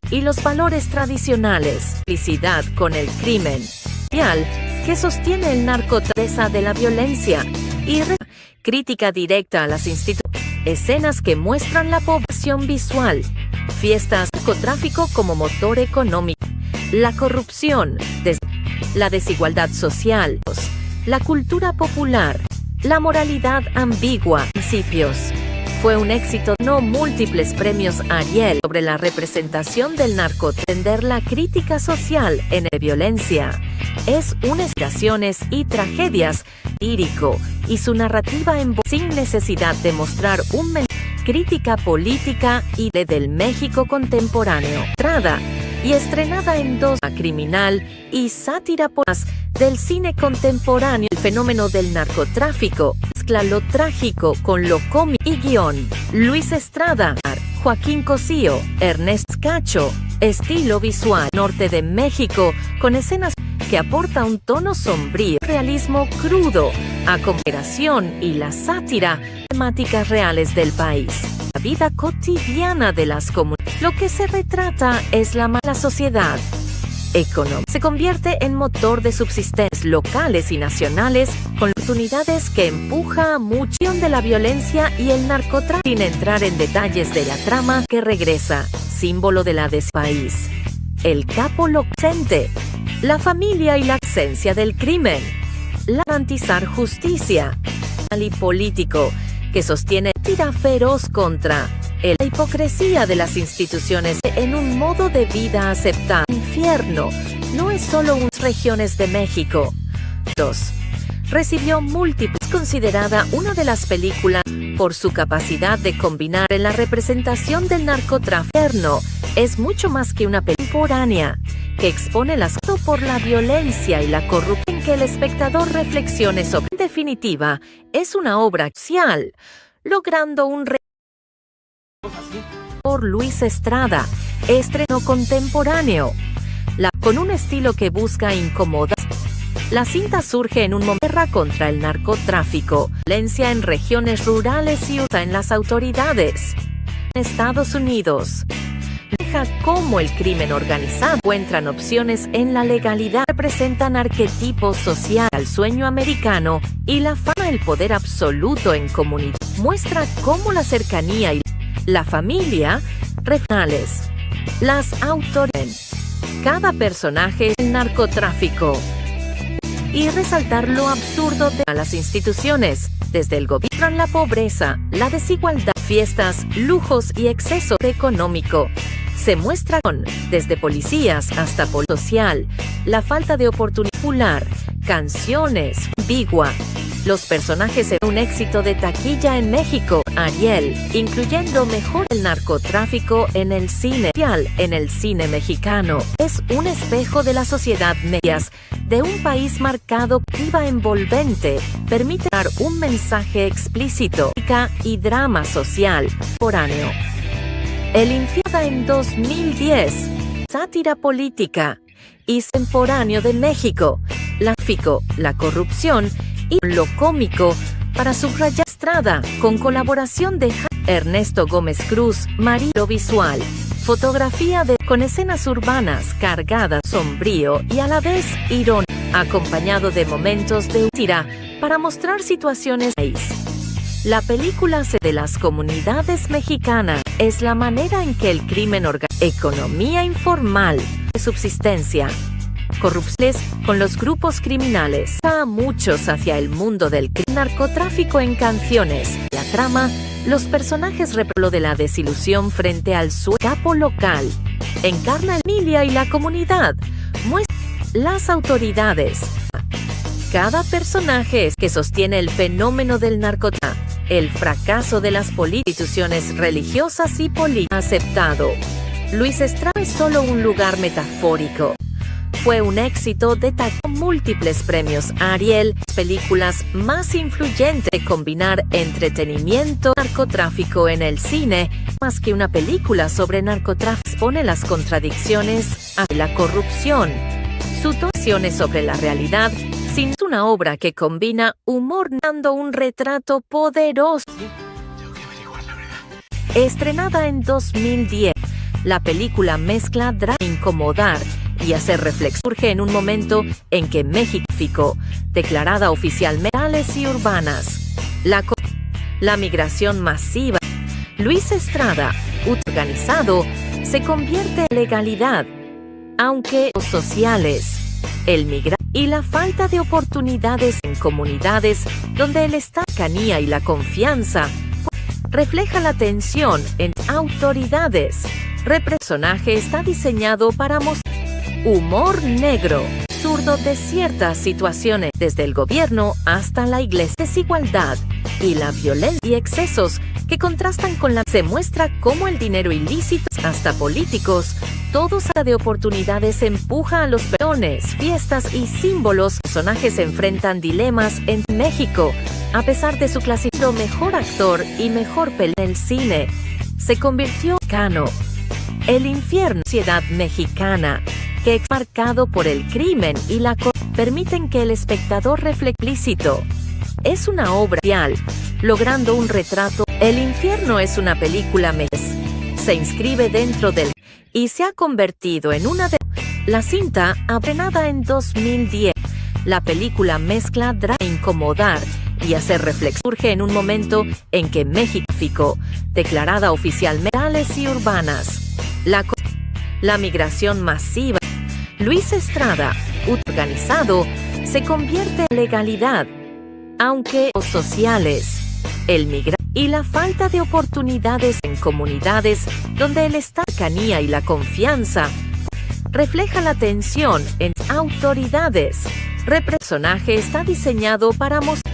y los valores tradicionales, complicidad con el crimen que sostiene el narcotráfico de la violencia y crítica directa a las instituciones, escenas que muestran la población visual, fiestas, narcotráfico como motor económico, la corrupción, la desigualdad social, la cultura popular, la moralidad ambigua, principios. Fue un éxito, no múltiples premios Ariel sobre la representación del narcotráfico. Entender la crítica social en la violencia es unas situaciones y tragedias lírico y su narrativa sin necesidad de mostrar un crítica política y del México contemporáneo. Y estrenada en dos criminal y sátira del cine contemporáneo. El fenómeno del narcotráfico mezcla lo trágico con lo cómico y guión. Luis Estrada, Joaquín Cosío, Ernesto Cacho, estilo visual norte de México con escenas que aporta un tono sombrío, realismo crudo, a comparación y la sátira, temáticas reales del país. La vida cotidiana de las comunidades. Lo que se retrata es la mala sociedad económica. Se convierte en motor de subsistencias locales y nacionales con oportunidades que empuja a mucha de la violencia y el narcotráfico sin entrar en detalles de la trama que regresa, símbolo de la país. El capo locente, la familia y la esencia del crimen, la garantizar justicia y político que sostiene tira feroz contra la hipocresía de las instituciones en un modo de vida aceptable. El infierno no es solo unas regiones de México. 2. Recibió múltiples. Considerada una de las películas por su capacidad de combinar en la representación del narcotráfico. Es mucho más que una película contemporánea que expone el asunto por la violencia y la corrupción en que el espectador reflexione sobre. En definitiva, es una obra social, logrando un por Luis Estrada, estreno contemporáneo, con un estilo que busca incomodar. La cinta surge en un momento de guerra contra el narcotráfico, violencia en regiones rurales y en las autoridades. En Estados Unidos, deja cómo el crimen organizado encuentran opciones en la legalidad, representan arquetipos sociales al sueño americano y la fama del poder absoluto en comunidad. Muestra cómo la cercanía y la familia regionales, las autoridades, cada personaje es el narcotráfico y resaltar lo absurdo de las instituciones, desde el gobierno, la pobreza, la desigualdad, fiestas, lujos y exceso económico. Se muestra desde policías hasta social, la falta de oportunidad popular, canciones, ambigua, Los personajes en un éxito de taquilla en México, Ariel, incluyendo mejor el narcotráfico en el cine mexicano. Es un espejo de la sociedad medias de un país marcado por envolvente, permite dar un mensaje explícito y drama social contemporáneo. El infierno en 2010, sátira política y contemporáneo de México, la corrupción y lo cómico para subrayar Estrada, con colaboración de Ernesto Gómez Cruz, Marilo visual, fotografía con escenas urbanas cargadas, sombrío y a la vez irónico, acompañado de momentos de tira para mostrar situaciones. La película de las comunidades mexicanas es la manera en que el crimen economía informal, de subsistencia, corrupción con los grupos criminales, a muchos hacia el mundo del narcotráfico en canciones. La trama, los personajes lo de la desilusión frente al su capo local, encarna Emilia y la comunidad, muestra las autoridades. Cada personaje es que sostiene el fenómeno del narcotráfico, el fracaso de las instituciones religiosas y políticas aceptado. Luis Estrada es solo un lugar metafórico. Fue un éxito de múltiples premios Ariel, películas más influyentes de combinar entretenimiento y narcotráfico en el cine, más que una película sobre narcotráfico expone las contradicciones a la corrupción. Su tono sobre la realidad, sin una obra que combina humor dando un retrato poderoso. Tengo que averiguar la verdad. Estrenada en 2010, la película mezcla drama, incomodar y hacer reflexión. Surge en un momento en que México, declarada oficialmente y urbanas, la migración masiva, Luis Estrada, organizado, se convierte en legalidad, aunque los sociales, el migrante y la falta de oportunidades en comunidades donde el cercanía y la confianza refleja la tensión entre autoridades. El personaje está diseñado para mostrar humor negro, absurdo de ciertas situaciones, desde el gobierno hasta la iglesia, desigualdad y la violencia y excesos que contrastan con la. Se muestra cómo el dinero ilícito, hasta políticos, todos de oportunidades empuja a los peones, fiestas y símbolos. Los personajes enfrentan dilemas en México, a pesar de su clasificado mejor actor y mejor película en el cine. Se convirtió en Cano. El infierno, sociedad mexicana, que es marcado por el crimen y la permiten que el espectador explícito. Es una obra real, logrando un retrato. El infierno es una película se inscribe dentro del y se ha convertido en una de la cinta estrenada en 2010. La película mezcla drama, incomodar y hacer reflexión. Surge en un momento en que México, declarada oficialmente y urbanas, la migración masiva, Luis Estrada, organizado, se convierte en legalidad, aunque los sociales, el migrante y la falta de oportunidades en comunidades donde el cercanía y la confianza refleja la tensión entre autoridades. El personaje está diseñado para mostrar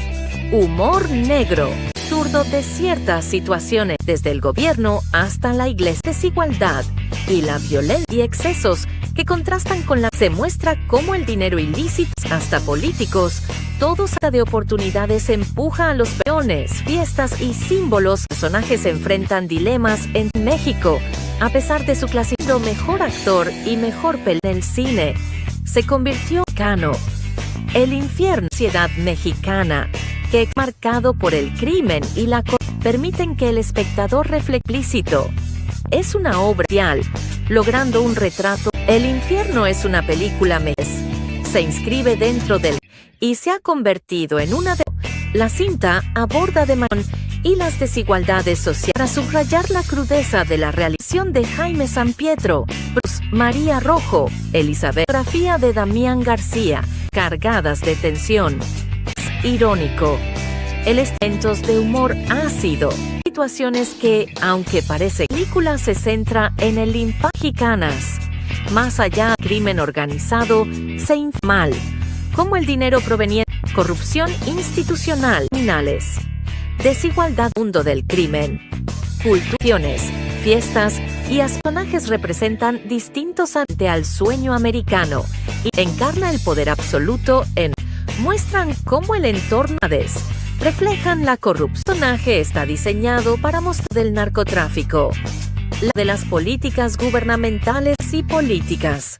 humor negro, absurdo de ciertas situaciones, desde el gobierno hasta la iglesia, desigualdad y la violencia y excesos que contrastan con la. Se muestra cómo el dinero ilícito, hasta políticos, todos de oportunidades empuja a los peones, fiestas y símbolos. Los personajes enfrentan dilemas en México, a pesar de su clasificado mejor actor y mejor película en el cine. Se convirtió en Cano. El infierno, sociedad mexicana, que es marcado por el crimen y la permiten que el espectador explícito. Es una obra real, logrando un retrato. El infierno es una película se inscribe dentro del y se ha convertido en una de. La cinta aborda de y las desigualdades sociales para subrayar la crudeza de la realización de Jaime Sampietro, Bruce, María Rojo, Elizabeth, fotografía de Damián García, cargadas de tensión. Irónico. Elementos de humor ácido. Situaciones que, aunque parece película, se centra en el impacto mexicanas. Más allá del crimen organizado, se informal. Cómo el dinero proveniente corrupción institucional, criminales, desigualdad, mundo del crimen, culturas, fiestas y personajes representan distintos ante al sueño americano y encarna el poder absoluto muestran cómo el entorno reflejan la corrupción. El personaje está diseñado para mostrar del narcotráfico, de las políticas gubernamentales y políticas.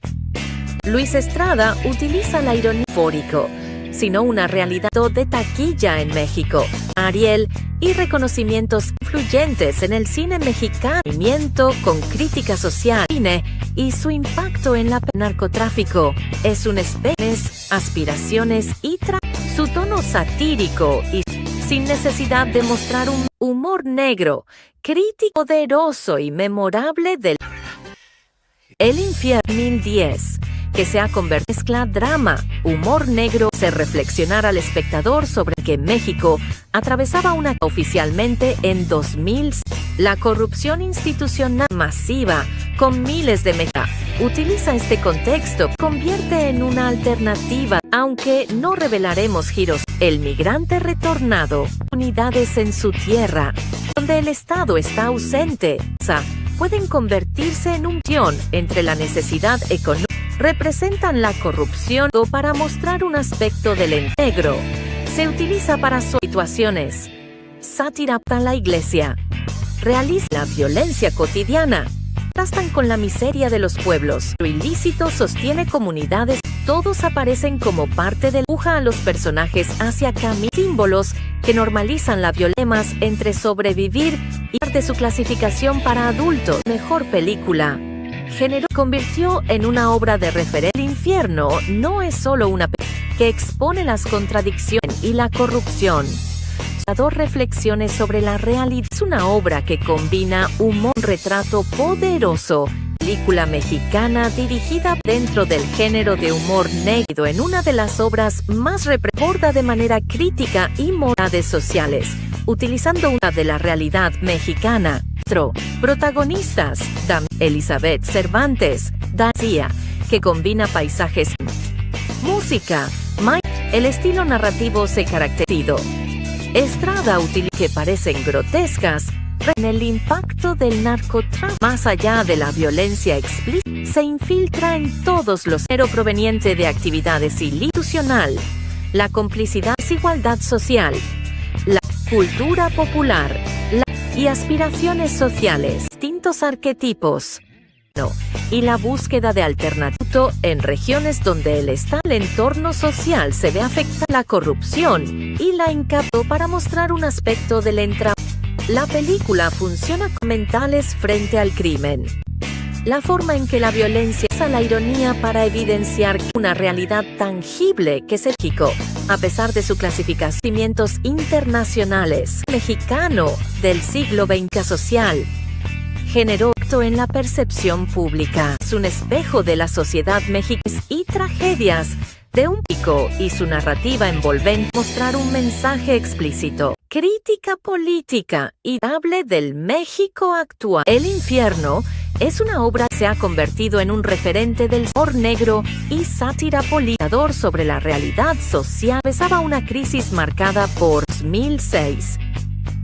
Luis Estrada utiliza la ironía fórico, sino una realidad de taquilla en México. Ariel y reconocimientos influyentes en el cine mexicano, con crítica social, cine y su impacto en la narcotráfico es un aspiraciones y su tono satírico y sin necesidad de mostrar un humor negro, crítico poderoso y memorable del El Infierno 2010, que se ha convertido en mezcla drama, humor negro, se reflexionar al espectador sobre que México atravesaba oficialmente en 2000 la corrupción institucional masiva con miles de mexicanos. Utiliza este contexto, convierte en una alternativa, aunque no revelaremos giros. El migrante retornado, unidades en su tierra, donde el Estado está ausente, pueden convertirse en un guión entre la necesidad económica. Representan la corrupción para mostrar un aspecto del negro. Se utiliza para situaciones. Sátira a la iglesia. Realiza la violencia cotidiana. Contrastan con la miseria de los pueblos. Lo ilícito sostiene comunidades. Todos aparecen como parte del empuja a los personajes hacia caminos, símbolos que normalizan la violencia entre sobrevivir y parte de su clasificación para adultos. Mejor película. Convirtió en una obra de referencia. El infierno no es solo una película que expone las contradicciones y la corrupción. Dos reflexiones sobre la realidad. Es una obra que combina humor, un retrato poderoso, película mexicana dirigida dentro del género de humor negro en una de las obras más reborda de manera crítica y morales sociales, utilizando una de la realidad mexicana. Protagonistas, Elizabeth Cervantes, García, que combina paisajes, música, el estilo narrativo se caracterizó. Estrada utiliza que parecen grotescas en el impacto del narcotráfico. Más allá de la violencia explícita, se infiltra en todos los dinero proveniente de actividades institucional, la complicidad, desigualdad social, la cultura popular, y aspiraciones sociales, distintos arquetipos, y la búsqueda de alternativa en regiones donde el entorno social se ve afectado, la corrupción y la incapaz para mostrar un aspecto del entramado. La película funciona con mentales frente al crimen. La forma en que la violencia usa la ironía para evidenciar una realidad tangible que se México, a pesar de su clasificación internacionales, mexicano del siglo XX social, generó en la percepción pública. Es un espejo de la sociedad mexicana y tragedias de un pico y su narrativa envolvente mostrar un mensaje explícito. Crítica política y hable del México actual. El Infierno es una obra que se ha convertido en un referente del humor negro y sátira política sobre la realidad social. Empezaba una crisis marcada por 2006.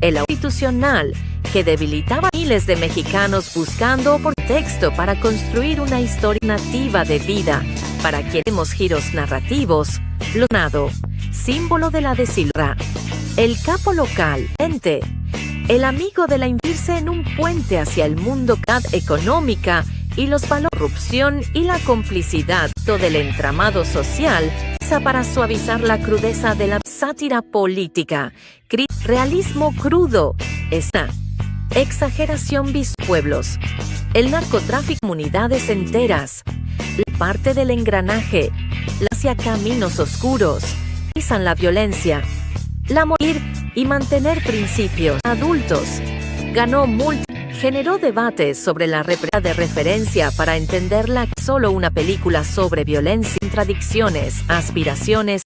El institucional que debilitaba a miles de mexicanos buscando por texto para construir una historia nativa de vida para quienes tenemos giros narrativos, lonado, símbolo de la deshilra, el capo local, el amigo de la irse en un puente hacia el mundo económica y los valores, corrupción y la complicidad del entramado social para suavizar la crudeza de la sátira política, realismo crudo, exageración pueblos, el narcotráfico, comunidades enteras, la parte del engranaje, hacia caminos oscuros, la violencia, la morir y mantener principios adultos, ganó generó debates sobre la de referencia para entenderla solo una película sobre violencia, contradicciones, aspiraciones,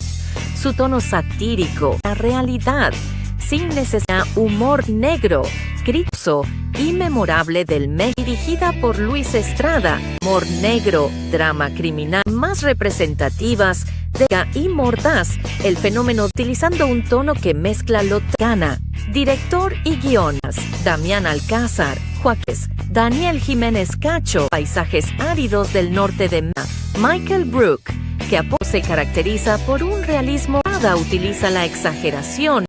su tono satírico, la realidad, sin necesidad, humor negro, crítico y memorable del México, dirigida por Luis Estrada, humor negro, drama criminal, más representativas de y mordaz, el fenómeno utilizando un tono que mezcla lo gana. Director y guiones, Damián Alcázar, Joaquín, Daniel Jiménez Cacho, paisajes áridos del norte de Michael Brook, que se caracteriza por un realismo, nada utiliza la exageración,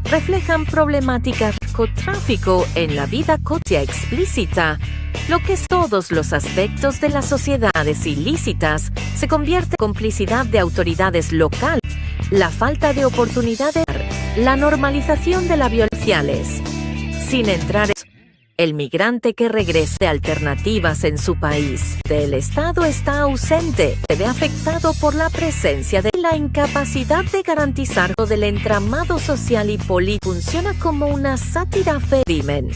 reflejan problemáticas de narcotráfico en la vida cotidiana explícita, lo que es todos los aspectos de las sociedades ilícitas, se convierte en complicidad de autoridades locales, la falta de oportunidades, la normalización de la violencia, sin entrar en el migrante que regrese de alternativas en su país. El Estado está ausente, se ve afectado por la presencia de la incapacidad de garantizar todo el entramado social y político. Funciona como una sátira del crimen.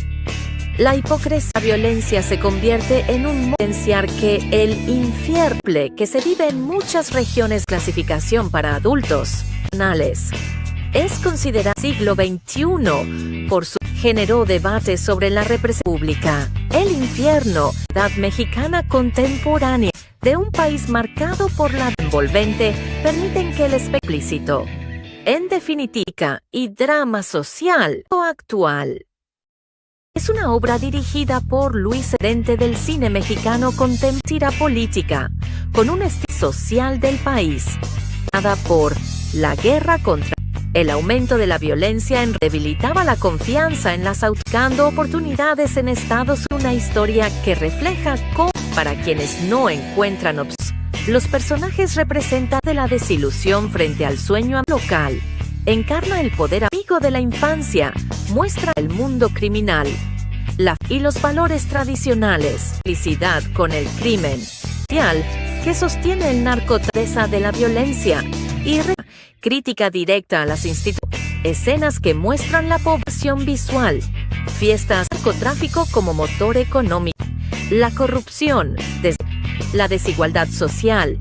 La hipocresía, la violencia se convierte en un potenciar que el infierno que se vive en muchas regiones, clasificación para adultos es considerado siglo XXI por su generó debate sobre la represión pública. El infierno, edad mexicana contemporánea, de un país marcado por la envolvente, permiten que el explícito, en definitiva, y drama social o actual. Es una obra dirigida por Luis Dente del cine mexicano contemporáneo política, con un estilo social del país, dada por la guerra contra el aumento de la violencia debilitaba la confianza en las buscando oportunidades en Estados Unidos, una historia que refleja cómo, para quienes no encuentran opciones, los personajes representan de la desilusión frente al sueño local, encarna el poder amigo de la infancia, muestra el mundo criminal, y los valores tradicionales, felicidad con el crimen, que sostiene el narcotráfico de la violencia, y crítica directa a las instituciones, escenas que muestran la población visual, fiestas, narcotráfico como motor económico, la corrupción, la desigualdad social,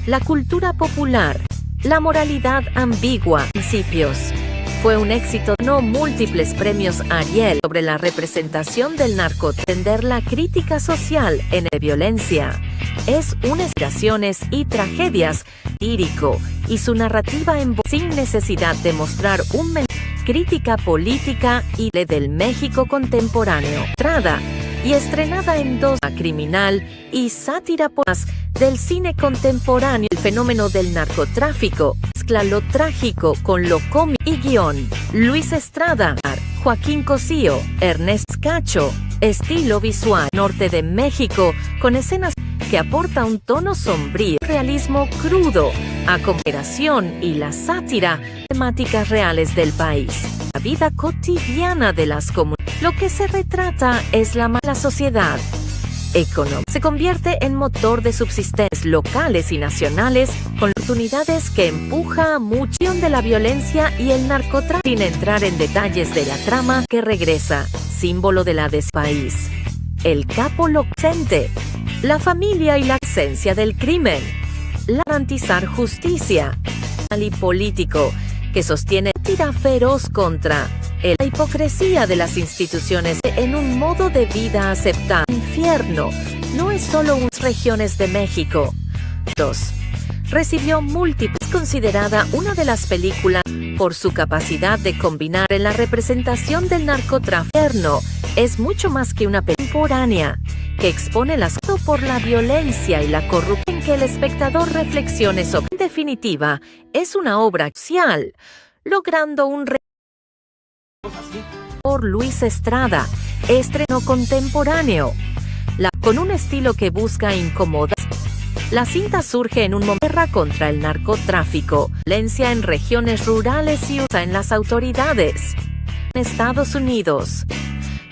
la cultura popular, la moralidad ambigua, principios. Fue un éxito, ganó múltiples premios Ariel sobre la representación del narcotráfico, entender la crítica social en la violencia. Es una inspiraciones y tragedias lírico y su narrativa sin necesidad de mostrar un crítica política y del México contemporáneo. Y estrenada en dos criminal y sátira del cine contemporáneo, el fenómeno del narcotráfico, mezcla lo trágico con lo cómico y guión. Luis Estrada, Joaquín Cosío, Ernest Cacho, estilo visual, norte de México, con escenas que aporta un tono sombrío, realismo crudo, a comparación y la sátira, temáticas reales del país, la vida cotidiana de las comunidades. Lo que se retrata es la mala sociedad económica. Se convierte en motor de subsistencias locales y nacionales, con oportunidades que empuja a mucha de la violencia y el narcotráfico, sin entrar en detalles de la trama que regresa, símbolo de la despaís. El capo locente, la familia y la esencia del crimen, la garantizar justicia, y político, que sostiene tira feroz contra la hipocresía de las instituciones en un modo de vida aceptable. Infierno no es solo unas regiones de México. 2. Recibió múltiples, considerada una de las películas por su capacidad de combinar en la representación del narcotráfico. Es mucho más que una contemporánea que expone el asunto por la violencia y la corrupción, en que el espectador reflexione sobre. En definitiva, es una obra social, logrando un por Luis Estrada, estreno contemporáneo, con un estilo que busca incomodar. La cinta surge en un momento de guerra contra el narcotráfico, violencia en regiones rurales y usa en las autoridades. En Estados Unidos,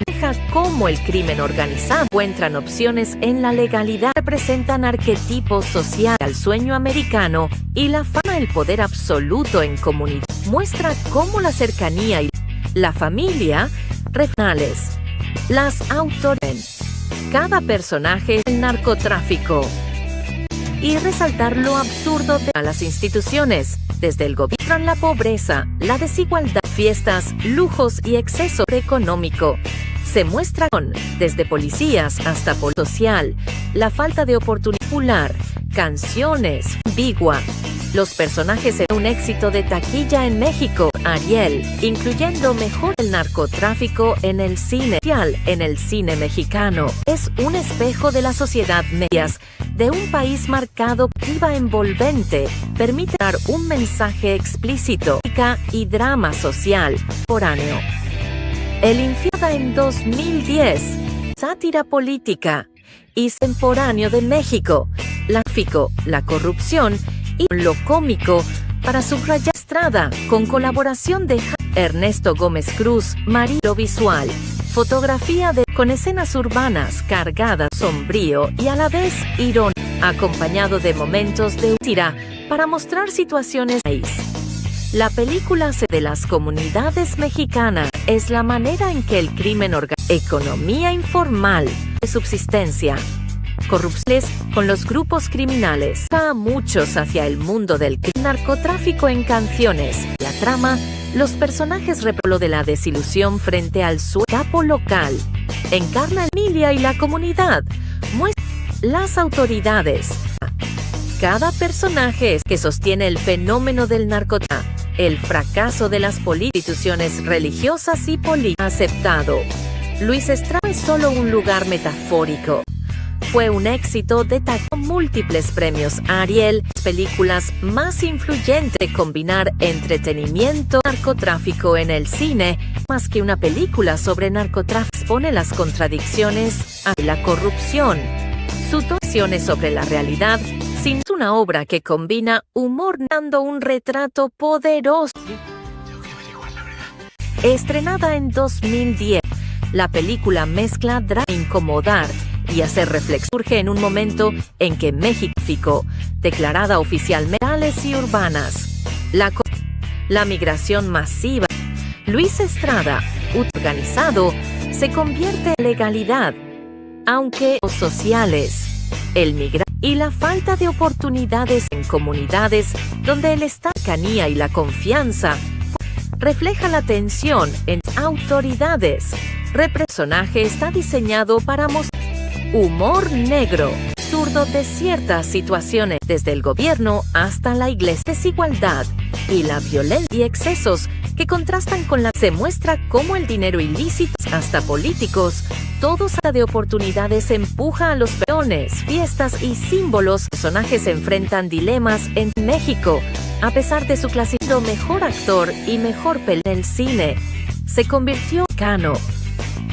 deja cómo el crimen organizado encuentran opciones en la legalidad, representan arquetipos sociales al sueño americano y la fama del poder absoluto en comunidad. Muestra cómo la cercanía y la familia regionales, las autoridades, cada personaje del narcotráfico, y resaltar lo absurdo de las instituciones, desde el gobierno, la pobreza, la desigualdad, fiestas, lujos y exceso económico. Se muestra desde policías hasta social, la falta de oportunidad popular, canciones, ambigua. Los personajes en un éxito de taquilla en México, Ariel, incluyendo mejor el narcotráfico en el cine mexicano. Es un espejo de la sociedad medias de un país marcado por envolvente, permite dar un mensaje explícito y drama social contemporáneo. El infierno en 2010, sátira política y contemporáneo de México, la corrupción y lo cómico para subrayar Estrada, con colaboración de Ernesto Gómez Cruz, Marilo visual, fotografía con escenas urbanas cargadas, sombrío y a la vez irónico, acompañado de momentos de tira para mostrar situaciones país. La película de las comunidades mexicanas es la manera en que el crimen organizado, economía informal, de subsistencia, corrupciones con los grupos criminales, a muchos hacia el mundo del narcotráfico en canciones. La trama, los personajes lo de la desilusión frente al capo local, encarna Emilia y la comunidad, muestra las autoridades. Cada personaje es que sostiene el fenómeno del narcotráfico, el fracaso de las instituciones religiosas y políticas aceptado. Luis Estrada es solo un lugar metafórico. Fue un éxito de múltiples premios Ariel, películas más influyentes de combinar entretenimiento y narcotráfico en el cine, más que una película sobre narcotráfico expone las contradicciones a la corrupción. Su tono sobre la realidad, sin una obra que combina humor dando un retrato poderoso. Tengo que averiguar la verdad. Estrenada en 2010, la película mezcla drama, incomodar y hacer reflexión. Surge en un momento en que México, declarada oficialmente y urbanas, la migración masiva, Luis Estrada, organizado, se convierte en legalidad, aunque los sociales, el migrante y la falta de oportunidades en comunidades donde el cercanía y la confianza refleja la tensión entre autoridades. El personaje está diseñado para mostrar humor negro, absurdo de ciertas situaciones, desde el gobierno hasta la iglesia, desigualdad y la violencia y excesos que contrastan con la. Se muestra cómo el dinero ilícito, hasta políticos, todos de oportunidades empuja a los peones, fiestas y símbolos. Los personajes enfrentan dilemas en México, a pesar de su clasificado mejor actor y mejor película en el cine. Se convirtió en Cano.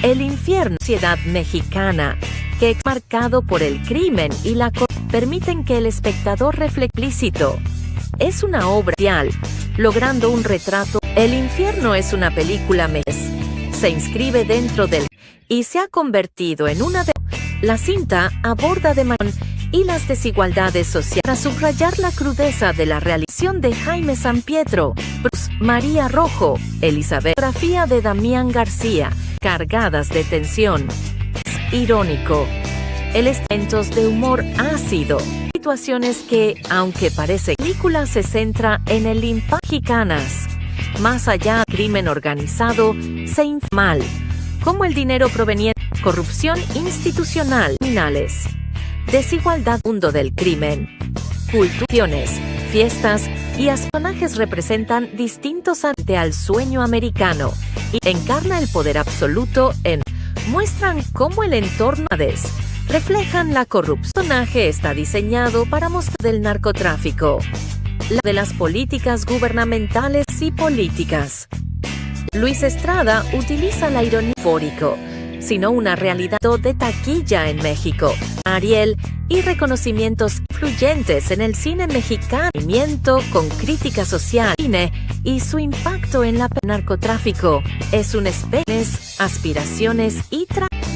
El infierno, sociedad mexicana, que es marcado por el crimen y la corrupción, permiten que el espectador reflexícito. Es una obra social, logrando un retrato. El infierno es una película se inscribe dentro del y se ha convertido en una de. La cinta aborda de manera y las desigualdades sociales para subrayar la crudeza de la realización de Jaime Sampietro, Bruce, María Rojo, Elizabeth, fotografía de Damián García, cargadas de tensión. Irónico. Elementos de humor ácido. Situaciones que, aunque parece película, se centra en el impacto mexicanas. Más allá del crimen organizado, se informal. Como el dinero proveniente, corrupción institucional, criminales, desigualdad, mundo del crimen, culturas, fiestas y personajes representan distintos ante al sueño americano y encarna el poder absoluto en. Muestran cómo el entorno reflejan la corrupción. El personaje está diseñado para mostrar del narcotráfico, la de las políticas gubernamentales y políticas. Luis Estrada utiliza la ironía fórico, sino una realidad de taquilla en México. Ariel y reconocimientos influyentes en el cine mexicano, con crítica social, cine y su impacto en la narcotráfico. Es un aspiraciones y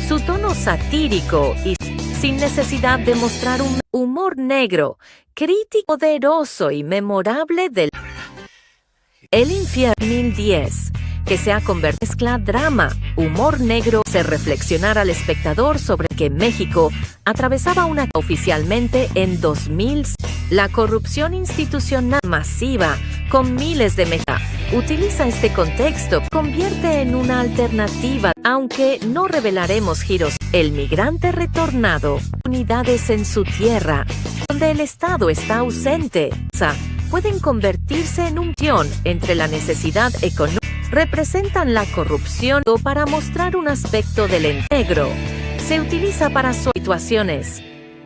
su tono satírico y sin necesidad de mostrar un humor negro, crítico, poderoso y memorable del El infierno 2010, que se ha convertido en mezcla drama, humor negro, se reflexionar al espectador sobre que México atravesaba una oficialmente en 2000, la corrupción institucional masiva con miles de mexicanos. Utiliza este contexto, convierte en una alternativa, aunque no revelaremos giros. El migrante retornado, unidades en su tierra, donde el Estado está ausente, pueden convertirse en un guión entre la necesidad económica. Representan la corrupción para mostrar un aspecto del negro. Se utiliza para situaciones.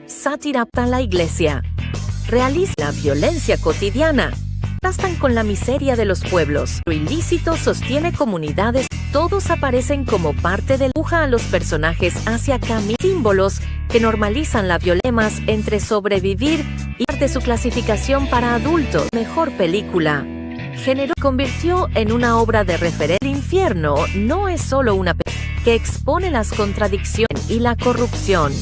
Sátira a la iglesia. Realiza la violencia cotidiana. Contrastan con la miseria de los pueblos. Lo ilícito sostiene comunidades. Todos aparecen como parte del empuja a los personajes hacia caminos, símbolos que normalizan la violencia entre sobrevivir y parte su clasificación para adultos. Mejor película. Género convirtió en una obra de referencia. El infierno no es solo una película que expone las contradicciones y la corrupción.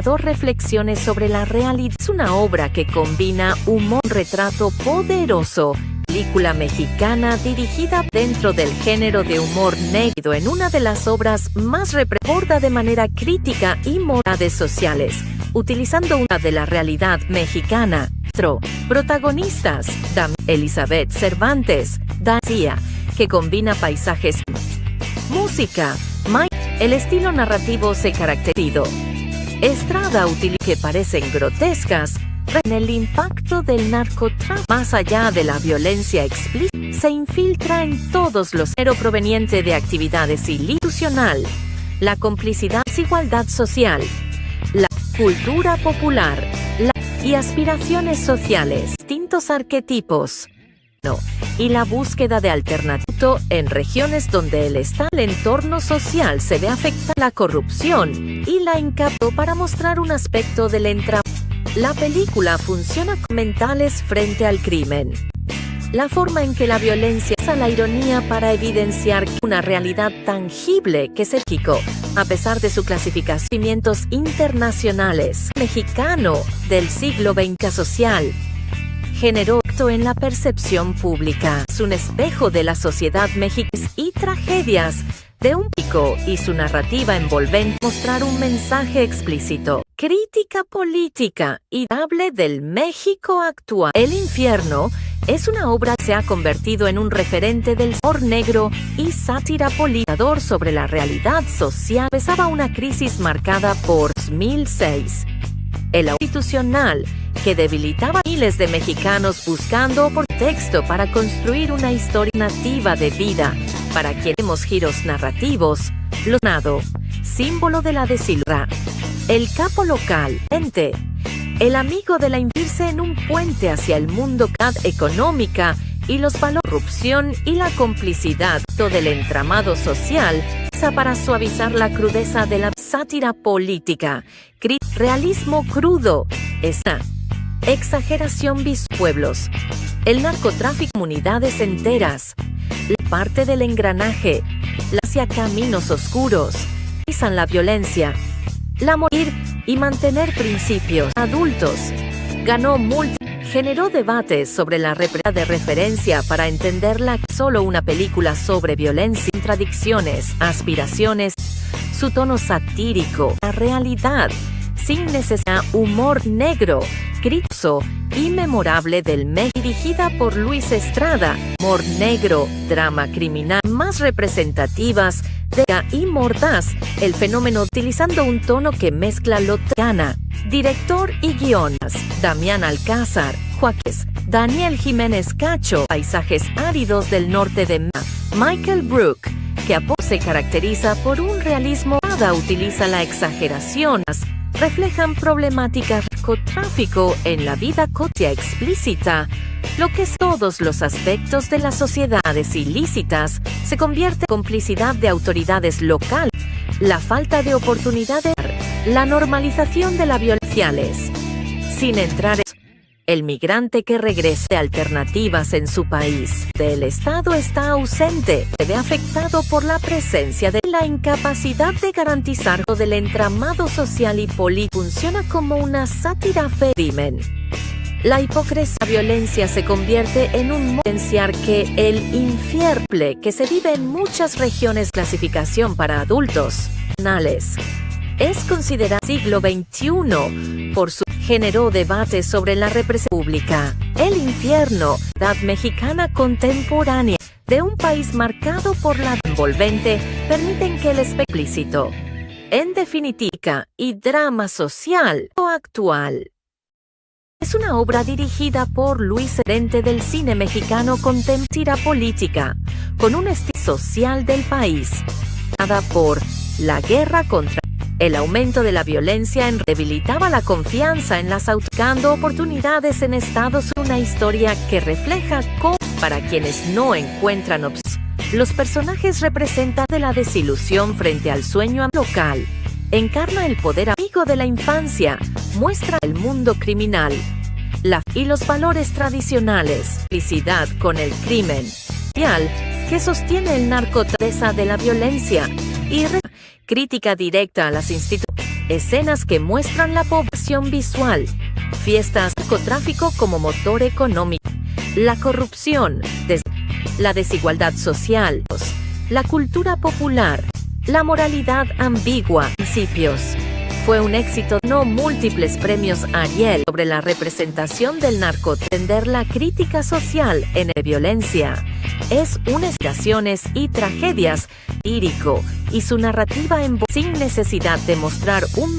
Dos reflexiones sobre la realidad. Es una obra que combina humor, retrato poderoso, película mexicana dirigida dentro del género de humor negro en una de las obras más reborda de manera crítica y morales sociales, utilizando una de la realidad mexicana. Protagonistas: Elizabeth Cervantes, García, que combina paisajes, música, el estilo narrativo se caracterizó. Estrada utiliza que parecen grotescas en el impacto del narcotráfico. Más allá de la violencia explícita, se infiltra en todos los dinero proveniente de actividades institucional, la complicidad, desigualdad social, la cultura popular y aspiraciones sociales, distintos arquetipos y la búsqueda de alternativa en regiones donde el entorno social se ve afectado, la corrupción y la incapacidad para mostrar un aspecto del entramado. La película funciona con mentales frente al crimen. La forma en que la violencia usa la ironía para evidenciar una realidad tangible que se México, a pesar de su clasificación internacionales, mexicano del siglo XX social, generó en la percepción pública. Es un espejo de la sociedad mexicana y tragedias de un pico y su narrativa envolvente mostrar un mensaje explícito, crítica política y hable del México actual. El infierno es una obra que se ha convertido en un referente del humor negro y sátira política sobre la realidad social. Empezaba una crisis marcada por 2006. El institucional que debilitaba a miles de mexicanos buscando por texto para construir una historia nativa de vida para quienes vemos giros narrativos, símbolo de la desilusión, el capo local, el amigo de la invertirse en un puente hacia el mundo económica y los valores, corrupción y la complicidad del entramado social para suavizar la crudeza de la sátira política, realismo crudo, exageración pueblos, el narcotráfico, comunidades enteras, la parte del engranaje, hacia caminos oscuros, la violencia, la morir y mantener principios adultos, ganó generó debates sobre la de referencia para entenderla solo una película sobre violencia, contradicciones, aspiraciones, su tono satírico, la realidad, sin necesidad, humor negro, crítico y memorable del México, dirigida por Luis Estrada, humor negro, drama criminal, más representativas y mordaz, el fenómeno utilizando un tono que mezcla lo gana. Director y guiones, Damián Alcázar, Joaquín, Daniel Jiménez Cacho, paisajes áridos del norte de Michael Brook, que se caracteriza por un realismo, utiliza la exageración, reflejan problemáticas de narcotráfico en la vida cotidiana explícita, lo que es todos los aspectos de las sociedades ilícitas, se convierte en complicidad de autoridades locales, la falta de oportunidades, la normalización de la violencia, sin entrar en el migrante que regresa de alternativas en su país. El Estado está ausente, se ve afectado por la presencia de la incapacidad de garantizar del entramado social y político. Funciona como una sátira crimen. La hipocresía, la violencia se convierte en un potenciar que el infierno que se vive en muchas regiones, clasificación para adultos. Es considerado siglo XXI por su generó debate sobre la representación pública. El infierno, edad mexicana contemporánea, de un país marcado por la envolvente, permiten que el explícito, en definitiva, y drama social o actual. Es una obra dirigida por Luis Dente del cine mexicano contemporánea política, con un estilo social del país, dada por la guerra contra el aumento de la violencia debilitaba la confianza en las autoridades, oportunidades en Estados Unidos, una historia que refleja cómo, para quienes no encuentran opciones, los personajes representan de la desilusión frente al sueño local, encarna el poder amigo de la infancia, muestra el mundo criminal, y los valores tradicionales, felicidad con el crimen, que sostiene el narcotráfico de la violencia, y crítica directa a las instituciones, escenas que muestran la población visual, fiestas, narcotráfico como motor económico, la corrupción, la desigualdad social, la cultura popular, la moralidad ambigua, principios. Fue un éxito, no múltiples premios Ariel sobre la representación del narcotráfico, entender la crítica social en la violencia. Es unas situaciones y tragedias lírico y su narrativa sin necesidad de mostrar un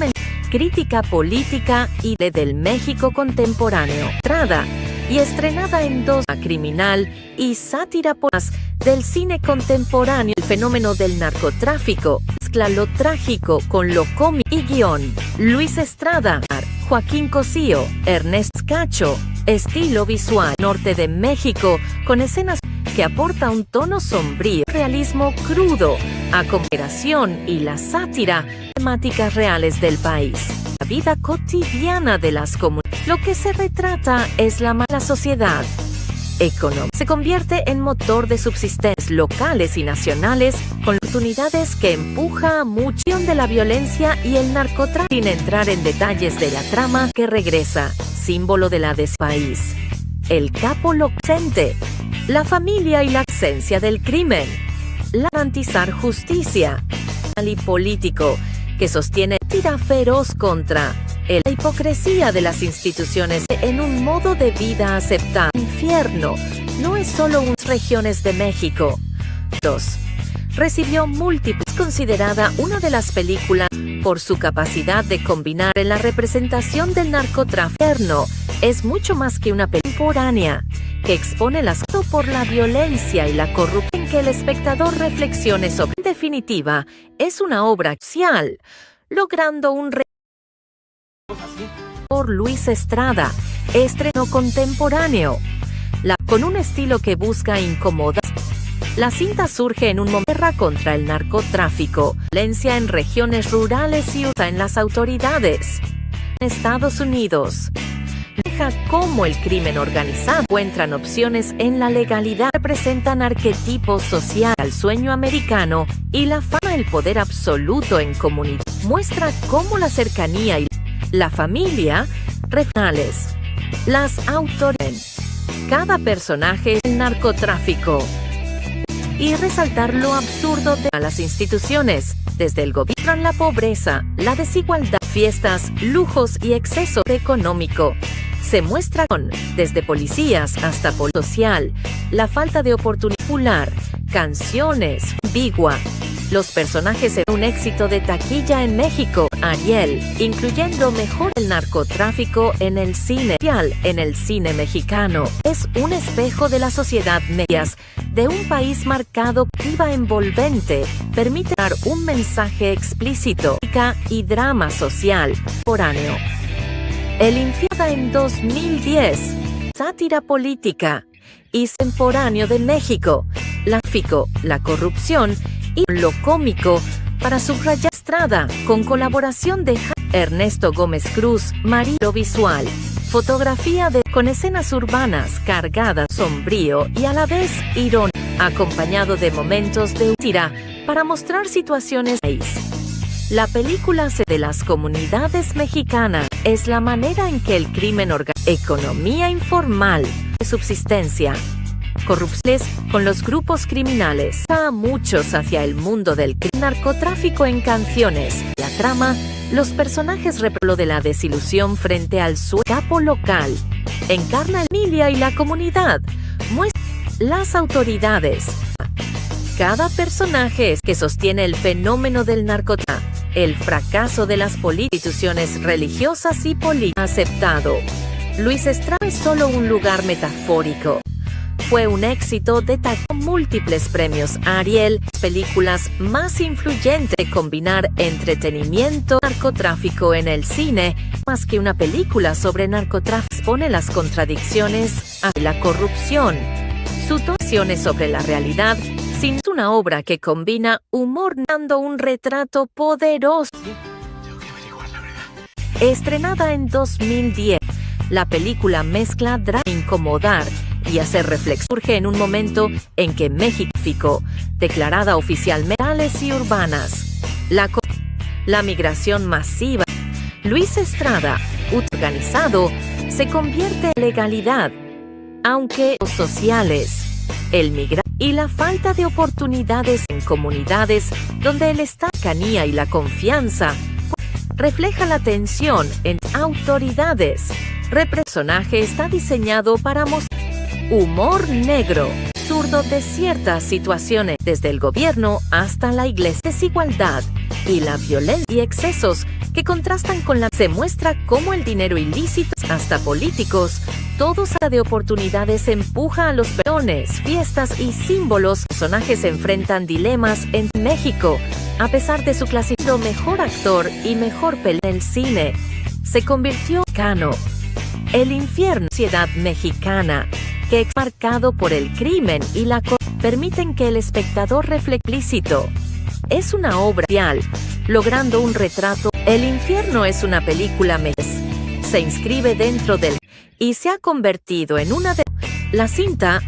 crítica política y del México contemporáneo. Y estrenada en dos criminal y sátira del cine contemporáneo, el fenómeno del narcotráfico, mezcla lo trágico con lo cómico y guión. Luis Estrada, Joaquín Cosío, Ernesto Cacho, estilo visual, norte de México, con escenas que aporta un tono sombrío, realismo crudo, a comparación y la sátira, temáticas reales del país. La vida cotidiana de las comunidades. Lo que se retrata es la mala sociedad económica. Se convierte en motor de subsistencias locales y nacionales con oportunidades que empuja a mucha de la violencia y el narcotráfico, sin entrar en detalles de la trama que regresa, símbolo de la país. El capo locente, la familia y la esencia del crimen, la garantizar justicia, y político que sostiene tira feroz contra la hipocresía de las instituciones en un modo de vida aceptable. Infierno no es solo unas regiones de México. 2. Recibió múltiples, considerada una de las películas por su capacidad de combinar en la representación del narcotráfico. Es mucho más que una película contemporánea que expone las cosas por la violencia y la corrupción, en que el espectador reflexione sobre. En definitiva, es una obra social, logrando un por Luis Estrada, estreno contemporáneo, con un estilo que busca incomodar. La cinta surge en un momento de guerra contra el narcotráfico, violencia en regiones rurales y en las autoridades. En Estados Unidos, deja cómo el crimen organizado encuentran opciones en la legalidad, representan arquetipos sociales al sueño americano y la fama del poder absoluto en comunidad. Muestra cómo la cercanía y la familia regionales, las autoridades, cada personaje es el narcotráfico y resaltar lo absurdo de las instituciones, desde el gobierno, la pobreza, la desigualdad, fiestas, lujos y exceso económico. Se muestra desde policías hasta social, la falta de oportunidad popular, canciones, ambigua. Los personajes en un éxito de taquilla en México, Ariel, incluyendo mejor el narcotráfico en el cine mexicano. Es un espejo de la sociedad medias de un país marcado viva envolvente, permite dar un mensaje explícito y drama social contemporáneo. El infierno en 2010, sátira política y contemporáneo de México, la corrupción y lo cómico para subrayar Estrada, con colaboración de Ernesto Gómez Cruz, Marilo visual, fotografía con escenas urbanas cargadas, sombrío y a la vez irónico, acompañado de momentos de tira para mostrar situaciones. La película de las comunidades mexicanas es la manera en que el crimen economía informal, de subsistencia, corrupción con los grupos criminales, a muchos hacia el mundo del narcotráfico en canciones. La trama Los personajes replo de la desilusión frente al su capo local. Encarna a Emilia y la comunidad. Muestra las autoridades. Cada personaje es que sostiene el fenómeno del narcotráfico, el fracaso de las instituciones religiosas y políticas aceptado. Luis Estrada es solo un lugar metafórico. Fue un éxito detallado múltiples premios Ariel, películas más influyentes de combinar entretenimiento y narcotráfico en el cine, más que una película sobre narcotráfico expone las contradicciones a la corrupción. Su tono sobre la realidad, sin una obra que combina humor dando un retrato poderoso. Tengo que averiguar la verdad. Estrenada en 2010, la película mezcla drama, incomodar y hacer reflexión. Surge en un momento en que México, declarada oficialmente y urbanas, la migración masiva. Luis Estrada, organizado, se convierte en legalidad, aunque los sociales, el migrante y la falta de oportunidades en comunidades donde el Estado, la cercanía y la confianza refleja la tensión entre autoridades. El personaje está diseñado para mostrar humor negro, absurdo de ciertas situaciones, desde el gobierno hasta la iglesia, desigualdad y la violencia y excesos que contrastan con la. Se muestra cómo el dinero ilícito, hasta políticos, todos de oportunidades empuja a los peones, fiestas y símbolos. Los personajes enfrentan dilemas en México, a pesar de su clasificado mejor actor y mejor película en el cine. Se convirtió en Cano, el infierno, sociedad mexicana, que es marcado por el crimen y la permiten que el espectador reflexione. Es una obra social, logrando un retrato. El infierno es una película se inscribe dentro del y se ha convertido en una de la cinta